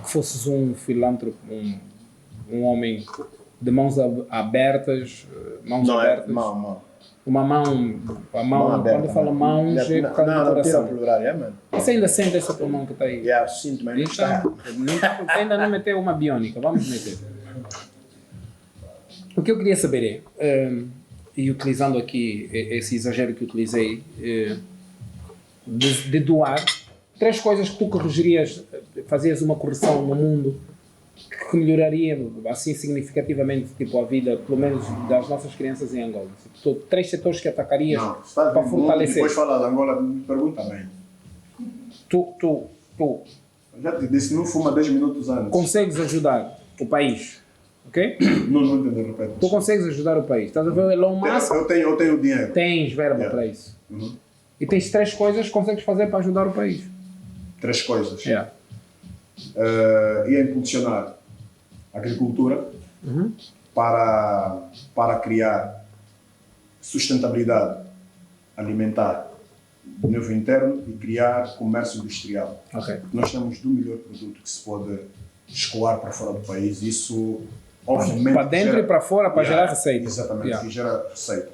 que fosses um filântropo, um homem de mãos abertas, mãos Não abertas. é? Mão. Uma mão, a mão, aberta, quando fala mãos, é por causa do Não, tira coração. o plural, mano. Você ainda sente essa tua mão que está aí? Sinto, mas não está. Então, você ainda não meteu uma biónica, vamos meter. O que eu queria saber e utilizando aqui esse exagero que utilizei, de doar, 3 coisas que tu corrigirias, fazias uma correção no mundo que melhoraria assim significativamente tipo, a vida, pelo menos das nossas crianças em Angola. Tipo, 3 setores que atacarias Não, está para bem, fortalecer. depois falar de Angola, me pergunta bem. Tu Já te disse, não fuma 10 minutos antes. consegues ajudar o país, ok? Não entendi, repete. Tu consegues ajudar o país. Estás a ver o Elon Musk? Eu tenho dinheiro. Tens verba Yeah. para isso. Uhum. E tens 3 coisas que consegues fazer para ajudar o país. 3 coisas. Yeah. Ia impulsionar a agricultura Uhum. para criar sustentabilidade alimentar no nível interno e criar comércio industrial. Ok. Nós temos do melhor produto que se pode escoar para fora do país. Isso, obviamente, Para dentro e para fora, para gerar receita. Exatamente, Yeah. e gera receita.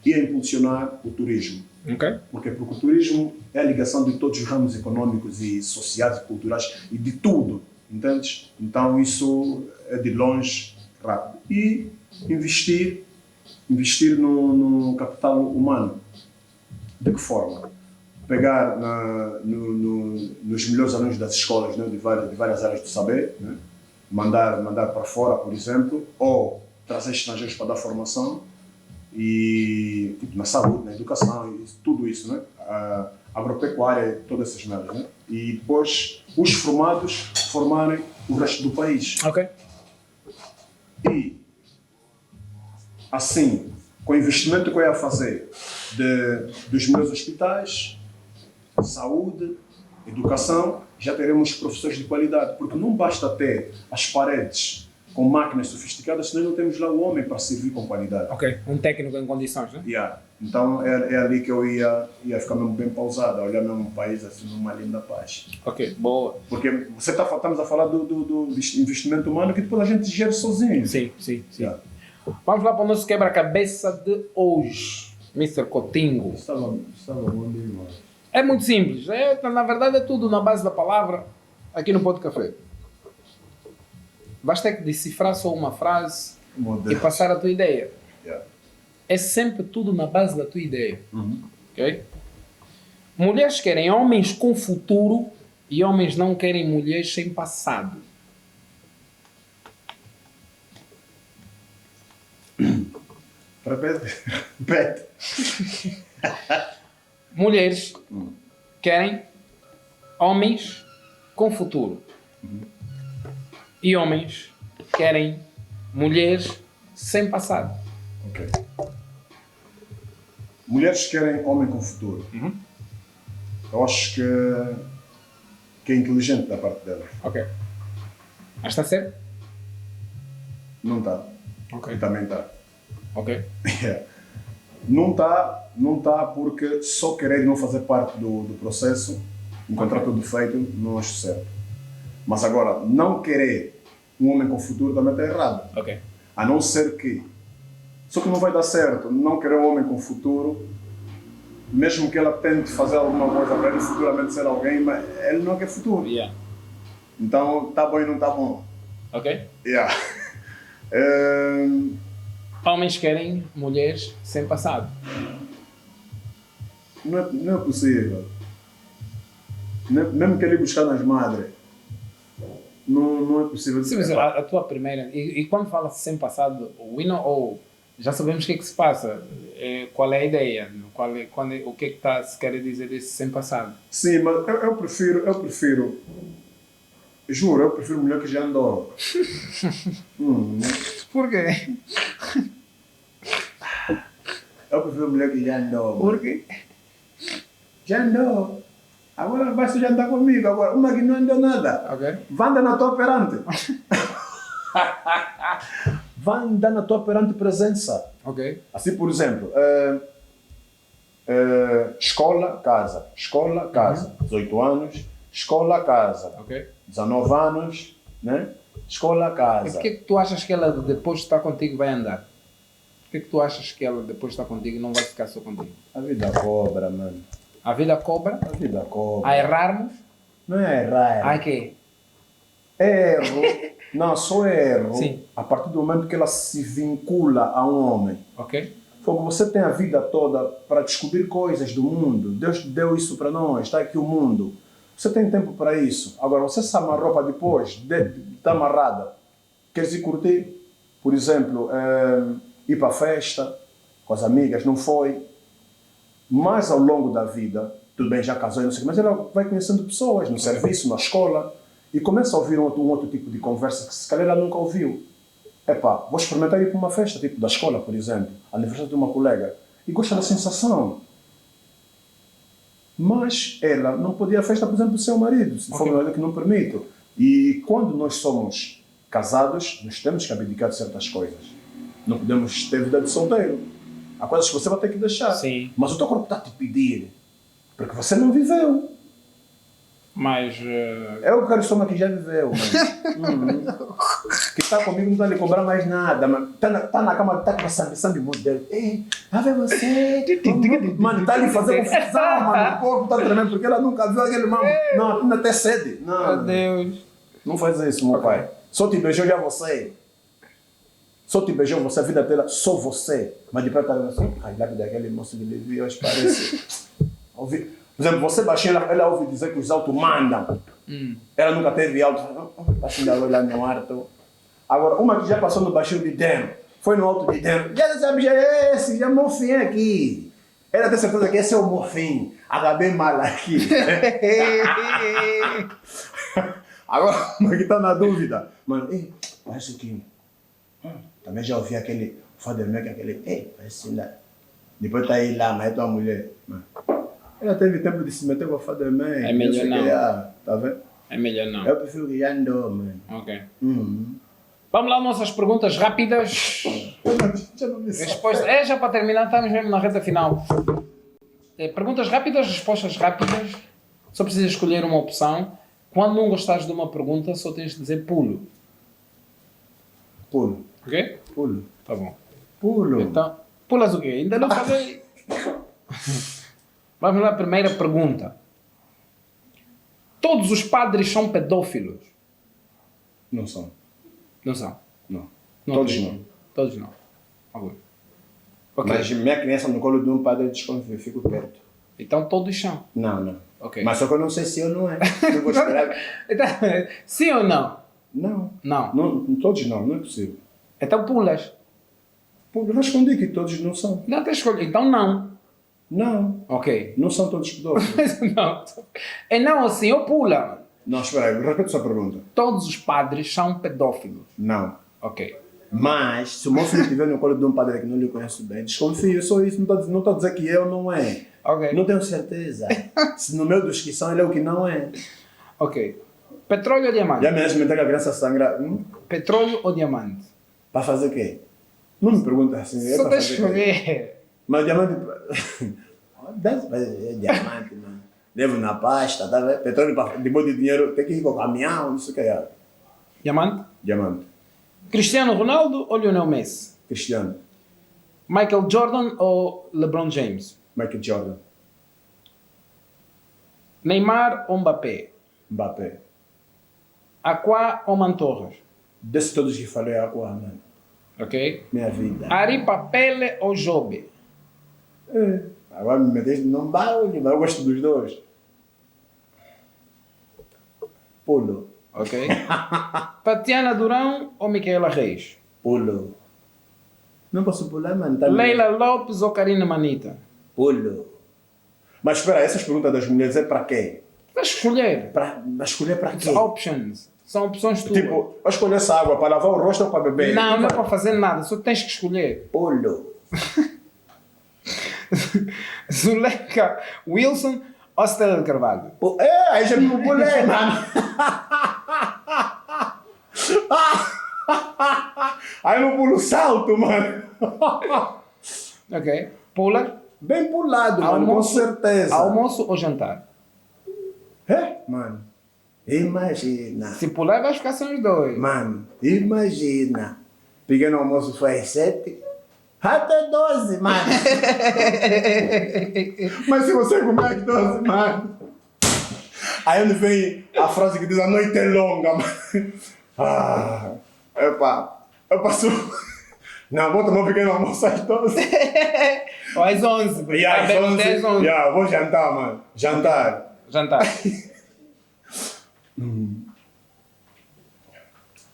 E a impulsionar o turismo. Ok? Porque o turismo é a ligação de todos os ramos econômicos e sociais e culturais e de tudo, entendes? Então isso é de longe rápido. E investir no capital humano. De que forma? Pegar nos melhores alunos das escolas, né, de várias áreas do saber, né, mandar para fora, por exemplo, ou trazer estrangeiros para dar formação, e tipo, na saúde, na educação, e tudo isso, né? A agropecuária, todas essas merdas, né? E depois os formados formarem o resto do país. Ok. E assim, com o investimento que eu ia fazer dos meus hospitais, saúde, educação, já teremos professores de qualidade, porque não basta ter as paredes com máquinas sofisticadas, senão não temos lá o homem para servir com qualidade. Ok. Um técnico em condições, né? Yeah. Então é ali que eu ia ficar mesmo bem pausado, a olhar mesmo um país assim numa linda paz. Ok. Boa. Porque estamos a falar do investimento humano que depois a gente gera sozinho. Sim. Yeah. Vamos lá para o nosso quebra-cabeça de hoje, Mr. Cotingo. Estava onde, irmão? É muito simples. Na verdade é tudo na base da palavra aqui no Pod Café. Basta que decifrar só uma frase e passar a tua ideia. Yeah. É sempre tudo na base da tua ideia. Uhum. Ok? Mulheres querem homens com futuro e homens não querem mulheres sem passado. Repete. Mulheres querem homens com futuro. E homens querem mulheres sem passado. Ok. Mulheres querem homem com futuro. Eu acho que é inteligente da parte delas. Ok. Mas está certo? Não está. Ok. E também está. Ok. Yeah. Não está porque só querer não fazer parte do processo, encontrar tudo feito, não acho certo. Mas agora, não querer um homem com futuro também está errado. Ok. A não ser que. Só que não vai dar certo não querer um homem com futuro, mesmo que ela tente fazer alguma coisa para ele futuramente ser alguém, mas ele não quer futuro. Yeah. Então, está bom e não está bom. Ok. Yeah. Homens querem mulheres sem passado. Não é possível. Mesmo que ele buscar nas madres, não é possível. Sim, mas a tua primeira... E quando fala sem passado, we know all Já sabemos o que é que se passa. Qual é a ideia? O que é que se quer dizer isso sem passado? Sim, mas eu prefiro, juro, eu prefiro mulher que já andou. Por quê? Eu prefiro mulher que já andou. Por quê? Já andou. Agora vai se jantar comigo. Agora, uma que não andou nada. Ok. Vai andar na tua perante. Vai andar na tua perante presença. Ok. Assim, por exemplo, escola, casa. Escola, casa. 18 anos, escola, casa. Ok. 19 anos, né? Escola, E casa. por que tu achas que ela depois de estar contigo vai andar? Por que tu achas que ela depois de estar contigo não vai ficar só contigo? A vida cobra, mano. A vida cobra? A vida cobra. A errarmos? Não é errar. A quê? Erro. Não, só erro. Sim. A partir do momento que ela se vincula a um homem. Ok? Porque você tem a vida toda para descobrir coisas do mundo. Deus deu isso para nós. Está aqui o mundo. Você tem tempo para isso. Agora, você se amarrou para depois, está amarrada. Queres ir curtir? Por exemplo, ir para a festa com as amigas, não foi. Mas ao longo da vida, tudo bem, já casou, não sei o que, mas ela vai conhecendo pessoas no serviço, na escola, e começa a ouvir um outro tipo de conversa que se calhar ela nunca ouviu. Epá, vou experimentar ir para uma festa, tipo da escola, por exemplo, aniversário de uma colega, e gosta da sensação. Mas ela não podia ir à festa, por exemplo, do seu marido, se for o marido que não permite. E quando nós somos casados, nós temos que abdicar de certas coisas. Não podemos ter vida de solteiro. Há coisas que você vai ter que deixar. Sim. Mas o teu corpo está a te pedir, porque você não viveu. Mas... Eu quero só uma que já viveu, mano. Que está comigo, não está a lhe cobrar mais nada, mano. Está na cama, está com essa ambição de modelo. Ei, vai ver você. Mano, está a lhe fazer confusão, mano. O corpo está tremendo, porque ela nunca viu aquele mano. Não, ainda até sede. Não, Meu Deus. não faz isso, meu pai. Só te beijou já você. Só te beijou você, a vida dela, só você. Mas depois está assim, ai, lá daquele moço de Levi, hoje parece. Por exemplo, você baixinho, ela ouve dizer que os altos mandam. Ela nunca teve alto. Baixinho da lá no alto. Agora, uma que já passou no baixinho de dentro, foi no alto de dentro. Já sabe, já é esse, já é morfim aqui. Ela tem certeza que esse é o morfim. Acabei mal aqui. Agora, uma que está na dúvida. Mano, parece que... também já ouvi aquele Father Mac, aquele... parece lá. Depois está aí lá, mas é tua mulher. Mano. Ela teve tempo de se meter com o Father Mac. É melhor não. Tá vendo? É melhor não. Eu prefiro que já andou, mano. Ok. Vamos lá, nossas perguntas rápidas. Já não me Resposta. Já para terminar, estamos mesmo na reta final. Perguntas rápidas, respostas rápidas. Só precisas escolher uma opção. Quando não gostares de uma pergunta, só tens de dizer pulo. Pulo. Ok? Pulo. Tá bom. Pulo. Então, pulas o quê? Ainda não falei. Vamos lá, primeira pergunta. Todos os padres são pedófilos? Não são. Não são? Não. Todos não. Todos não. Ok. Mas minha criança no colo de um padre desconfio, eu fico perto. Então todos são. Não. Ok. Mas só que eu não sei se eu não é. Eu vou esperar. Então, sim ou não? Não. Não. Todos não é possível. Então pulas. Pô, eu respondi que todos não são. Não tens escolha. Então não. Não. Ok. Não são todos pedófilos. Não. É não assim, ou pula. Não, espera aí, repete a sua pergunta. Todos os padres são pedófilos. Não. Ok. Mas, se o meu filho estiver no colo de um padre que não lhe conheço bem, desconfio, só isso, não estou a dizer que eu não é. Ok. Não tenho certeza. Se no meio dos que são, ele é o que não é. Ok. Petróleo ou diamante? Já mesmo meter que a criança sangra. Petróleo ou diamante? Para fazer o quê? Não me pergunta assim. Só para deixa fazer o quê? escolher. Mas diamante. É diamante, mano. Levo na pasta, tá vendo? Petróleo, depois de dinheiro, tem que ir com o caminhão, não sei o que é. Diamante? Diamante. Cristiano Ronaldo ou Lionel Messi? Cristiano. Michael Jordan ou LeBron James? Michael Jordan. Neymar ou Mbappé? Mbappé. Aquá ou Mantorras? Desses todos que falei agora, mano. Ok. Minha vida. Ari Papele ou Jobe? Agora me meteste num baile, mas eu gosto dos dois. Pulo. Ok. Tatiana Durão ou Micaela Reis? Pulo. Não posso pular, mano. Tá Leila Lopes ou Karina Manita? Pulo. Mas espera, essas perguntas das mulheres é para quê? Vais escolher. Para escolher para quê? Options. São opções tuas. Tipo, vai escolher essa água para lavar o rosto ou para beber? Não, não é para fazer nada, só tens que escolher. Pulo. Zuleika Wilson ou Stella de Carvalho? Aí já me pulei, mano. Aí não pulo salto, mano. Ok. Pula. Bem pulado, mano, com certeza. Almoço ou jantar? Mano, imagina. Se pular, vai ficar sem os dois. Mano, imagina. Pequeno almoço foi às 7. Até 12, mano. Mas se você comer às 12, mano. Aí onde vem a frase que diz a noite é longa, mano. Eu passo. Não, vou tomar um pequeno almoço às 12. Ou às 11. Às 11. Vou jantar, mano. Jantar.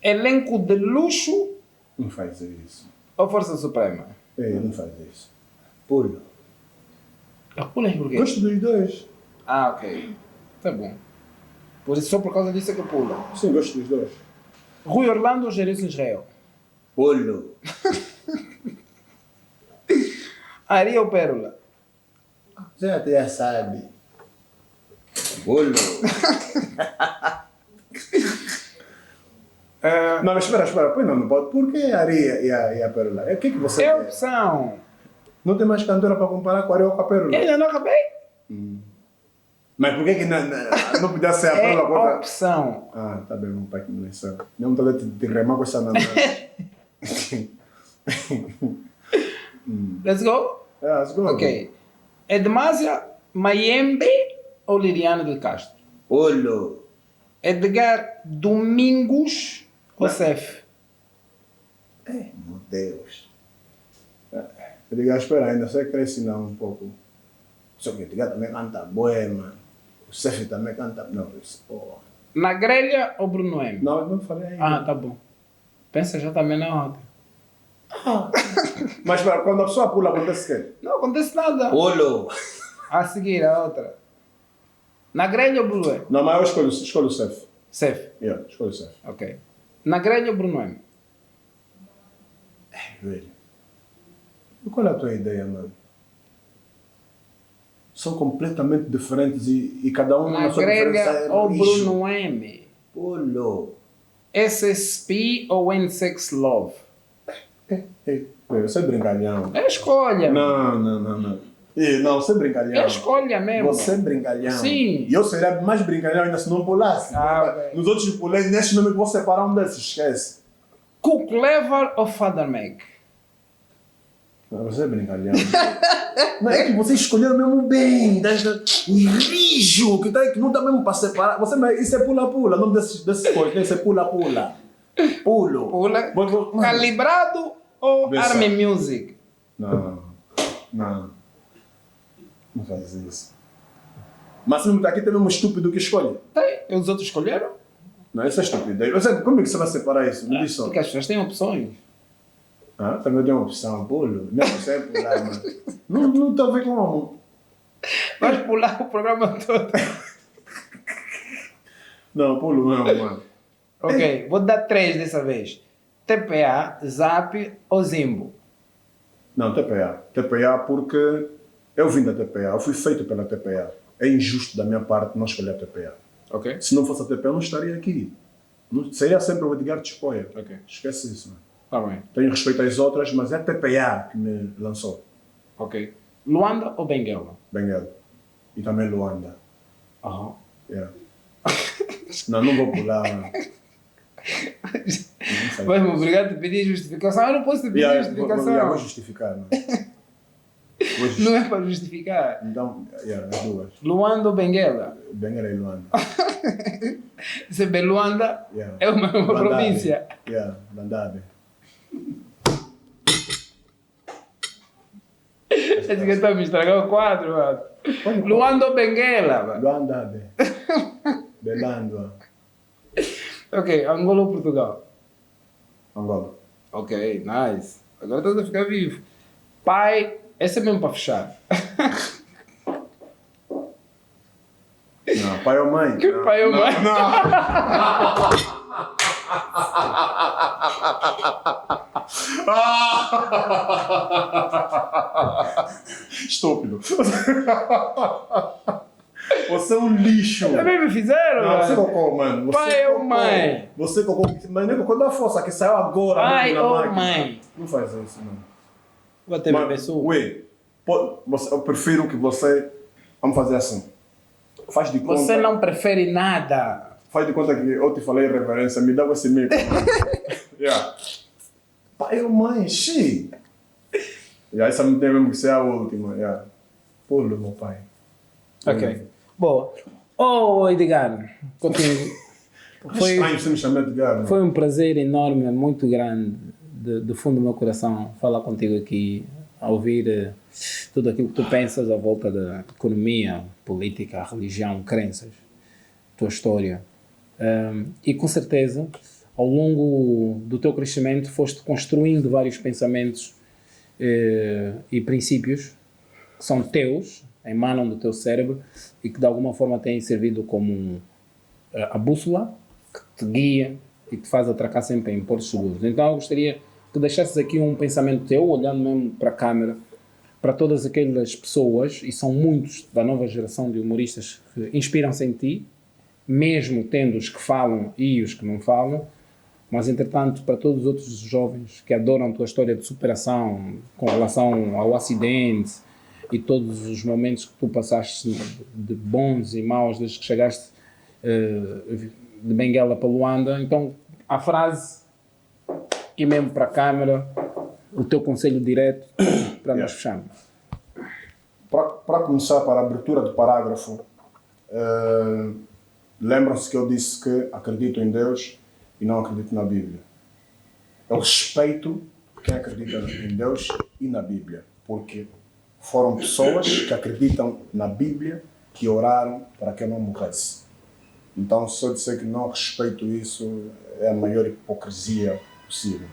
Elenco de luxo Não faz isso. ou Força Suprema? Não faz isso. Pulo. Pulas por quê? Gosto dos dois. Ok. Tá bom. Por isso, só por causa disso é que pula. Sim, gosto dos dois. Rui Orlando ou Jerison Israel? Pulo. Ari ou Pérola? Você até sabe. Pulo. Não, mas espera, põe não pode. Por que a Areia e a Pérola? O que você É quer? opção. Não tem mais cantora para comparar com a Areia ou com a Pérola? Ainda não acabei? Mas por que não podia ser a Pérola É contra... opção. Tá bem, vamos para aqui no lição. Não estou te remar com essa namorada. Let's go? Let's go. Ok. Edmásia Mayembe ou Liliana de Castro? Olho. Edgar Domingos ou Cef? Meu Deus. Eu digo, espera ainda, você cresce não um pouco. Só que o Edgar também canta bué, mano. O Cef também canta... Não, isso, porra. Na grelha ou Bruno M? Não, eu não falei ainda. Tá bom. Pensa já também na outra. Mas espera, quando a pessoa pula, acontece o quê? Não acontece nada. Olho. A seguir, a outra. Na grelha ou Bruno M? Não, mas eu escolho o Cef. Cef. Escolho o Cef. Ok. Na grelha ou Bruno M? Velho. E qual é a tua ideia, mano? São completamente diferentes e cada um Na na sua diferença grelha é ou lixo. Bruno M? Olho. SSP ou N6 Love? Você é brincalhão. É escolha. Não. Não, você é brincalhão. É escolha mesmo. Você é brincalhão. Sim. E eu seria mais brincalhão ainda se não pulasse. Ok. Nos outros pulei, nesses nomes que vou separar um desses, esquece. Cook Lever ou Father Meg? Não, você é brincalhão. Não é que vocês escolheram mesmo bem. O rijo que não dá mesmo para separar. Isso é pula-pula. O nome desses coisas, isso é pula-pula. Pulo. Pula. Mano. Calibrado ou Vê só. Army Music? Não faz isso. Mas se não está aqui, tem mesmo estúpido que escolhe. Tem. Os outros escolheram? Não, isso é estúpido. Como é que você vai separar isso? Me diz só. Porque as pessoas têm opções. Também tem uma opção, pulo. Não é pular, mano. Não estou a ver como. Vais pular o programa todo. Não, pulo não, mano. Ok, vou dar 3 dessa vez. TPA, Zap ou Zimbo? Não, TPA. TPA porque eu vim da TPA, eu fui feito pela TPA. É injusto da minha parte não escolher a TPA. Ok. Se não fosse a TPA, eu não estaria aqui. Seria sempre o Edgar Chicoia. Ok. Esquece isso, mano. Tá bem. Tenho respeito às outras, mas é a TPA que me lançou. Ok. Luanda ou Benguela? Benguela. E também Luanda. Aham. Yeah. Não vou pular, mano. Vai-me obrigar a te pedir justificação. Eu não posso te pedir justificação. Vou justificar, mano. Não é para justificar. Então, as duas. Luanda ou Benguela? Benguela e Luanda. Se bem Luanda é uma província. Bandabe. Esse que está a me estragar o quadro, mano. Luanda ou Benguela, mano? Luanda, Belândoa. Ok, Angola ou Portugal? Angola. Ok, nice. Agora estás a ficar vivo. Pai, esse é mesmo para fechar. Não, pai ou mãe? Que Não, pai ou mãe? Estúpido. Você é um lixo. Também me fizeram, Não, você mano. cocô, mano. Você Pai ou cocô. mãe? Você cocô. Mas nem cocô da força, que saiu agora. Pai mesmo na ou máquina. mãe? Não faz isso, mano. Vou ter Mano, pessoa. ué, eu prefiro que você... Vamos fazer assim. Faz de conta... Você não prefere nada. Faz de conta que eu te falei reverência, me dá esse meio. Yeah. Pai ou mãe, xi. Yeah, essa não tem mesmo que ser a última. Yeah. Pulo, meu pai. Ok. Boa. Oh, Edgar, contigo. Foi, Estranho você me chamar de Edgar. foi um prazer enorme, muito grande, do fundo do meu coração, falar contigo aqui, a ouvir tudo aquilo que tu pensas à volta da economia, política, religião, crenças, tua história. E com certeza, ao longo do teu crescimento, foste construindo vários pensamentos e princípios que são teus, emanam do teu cérebro e que de alguma forma têm servido como a bússola que te guia e te faz atracar sempre em portos seguros. Então eu gostaria que deixasses aqui um pensamento teu, olhando mesmo para a câmera, para todas aquelas pessoas, e são muitos da nova geração de humoristas que inspiram-se em ti, mesmo tendo os que falam e os que não falam, mas entretanto para todos os outros jovens que adoram a tua história de superação com relação ao acidente e todos os momentos que tu passaste de bons e maus desde que chegaste de Benguela para Luanda. Então a frase e mesmo para a câmara, o teu conselho direto para nós fecharmos. Para começar, para a abertura do parágrafo, lembram-se que eu disse que acredito em Deus e não acredito na Bíblia. Eu respeito quem acredita em Deus e na Bíblia, porque foram pessoas que acreditam na Bíblia que oraram para que eu não morresse. Então, se eu disser que não respeito isso, é a maior hipocrisia possível.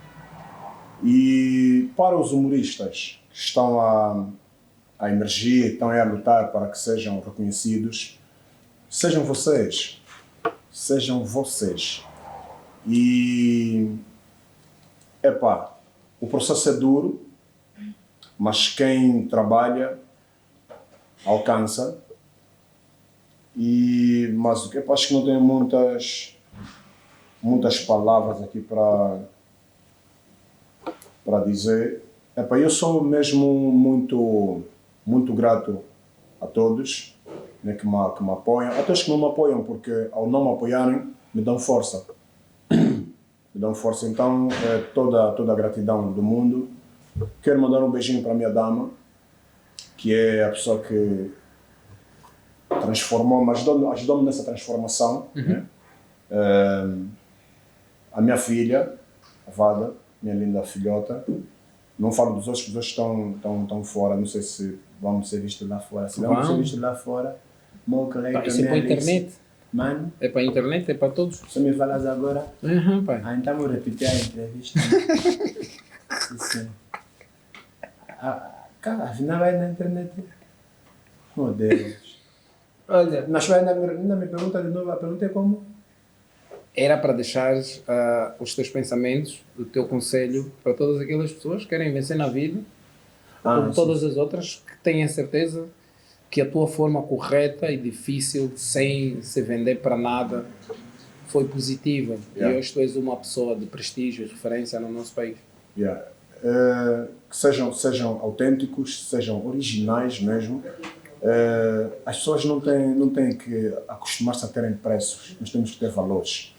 E para os humoristas que estão a emergir, estão a lutar para que sejam reconhecidos, sejam vocês. Sejam vocês. E, o processo é duro, mas quem trabalha alcança. Mas eu acho que não tenho muitas palavras aqui para dizer. Eu sou mesmo muito grato a todos, né, que me apoiam, até os que não me apoiam, porque ao não me apoiarem me dão força. Então toda a gratidão do mundo. Quero mandar um beijinho para a minha dama, que é a pessoa que transformou-me, ajudou-me nessa transformação. Né? A minha filha, a Vada, minha linda filhota. Não falo dos outros, os outros estão fora, não sei se vamos ser vistos lá fora. Se vamos ser vistos lá fora, meu colega Isso é para a internet? Mano, É para a internet? É para todos? se me falas agora, Pai. então vou repetir a entrevista. Afinal vai na internet. Meu Deus. Olha, Mas ainda me pergunta de novo, a pergunta é como? era para deixar os teus pensamentos, o teu conselho para todas aquelas pessoas que querem vencer na vida, como sim. todas as outras que têm a certeza que a tua forma correta e difícil, sem se vender para nada, foi positiva. Yeah. E hoje tu és uma pessoa de prestígio e referência no nosso país. Yeah. Que sejam autênticos, sejam originais mesmo. As pessoas não têm que acostumar-se a terem preços, nós temos que ter valores.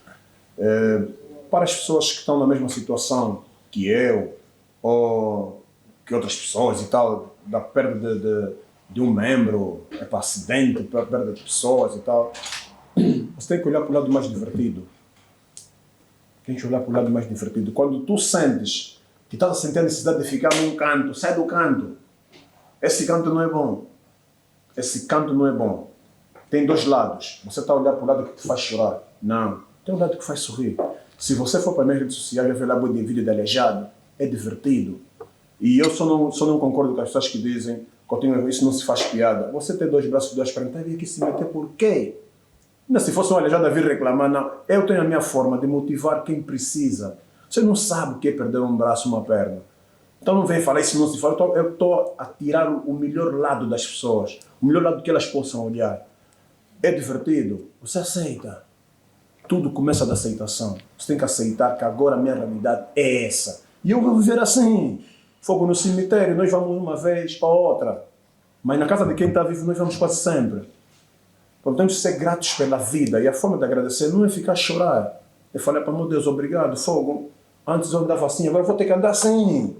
Para as pessoas que estão na mesma situação que eu, ou que outras pessoas e tal, da perda de um membro, para acidente, para perda de pessoas e tal, você tem que olhar para o lado mais divertido. Tem que olhar para o lado mais divertido. Quando tu sentes que estás a sentir a necessidade de ficar num canto, sai do canto. Esse canto não é bom. Esse canto não é bom. Tem dois lados. Você está a olhar para o lado que te faz chorar. Não. Tem o lado que faz sorrir. Se você for para as minhas redes sociais e ver lá de vídeo de aleijado, é divertido. E eu só não concordo com as pessoas que dizem que eu tenho, isso não se faz piada. Você tem 2 braços e 2 pernas, está aqui se meter por quê? Não, se fosse um aleijado a vir reclamar, não. Eu tenho a minha forma de motivar quem precisa. Você não sabe o que é perder um braço e uma perna. Então não vem falar isso, não se fala. Eu estou a tirar o melhor lado das pessoas, o melhor lado que elas possam olhar. É divertido, você aceita. Tudo começa da aceitação. Você tem que aceitar que agora a minha realidade é essa. E eu vou viver assim. Fogo no cemitério, nós vamos uma vez para outra. Mas na casa de quem está vivo, nós vamos quase sempre. Então temos que ser gratos pela vida. E a forma de agradecer não é ficar a chorar. É falar para meu Deus, obrigado, fogo. Antes eu andava assim, agora eu vou ter que andar assim.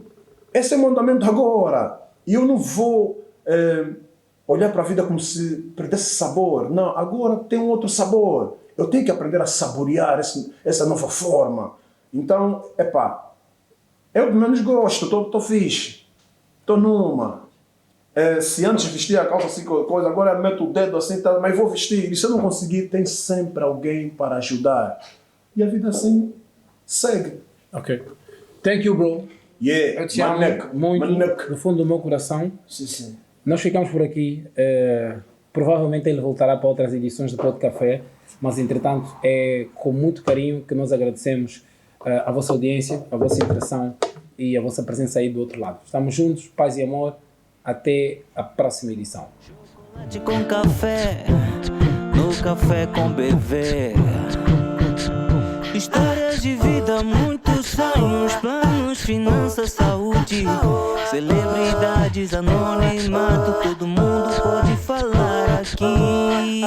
Esse é o mandamento agora. E eu não vou olhar para a vida como se perdesse sabor. Não, agora tem um outro sabor. Eu tenho que aprender a saborear essa nova forma. Então, eu pelo menos gosto, estou fixe. Estou numa. Se antes vestia a calça assim, coisa, agora meto o dedo assim, tá, mas vou vestir. E se eu não conseguir, tem sempre alguém para ajudar. E a vida assim segue. Ok. Thank you, bro. Yeah, Eu te amo muito, do fundo do meu coração. Sim. Nós ficamos por aqui. Provavelmente ele voltará para outras edições do Pod Café, mas entretanto é com muito carinho que nós agradecemos a vossa audiência, a vossa interação e a vossa presença aí do outro lado. Estamos juntos, paz e amor. Até a próxima edição. Chocolate com café, no café com BV. Histórias de vida, muitos sonhos, planos, finanças, saúde, celebridades, anonimato, todo mundo pode falar aqui.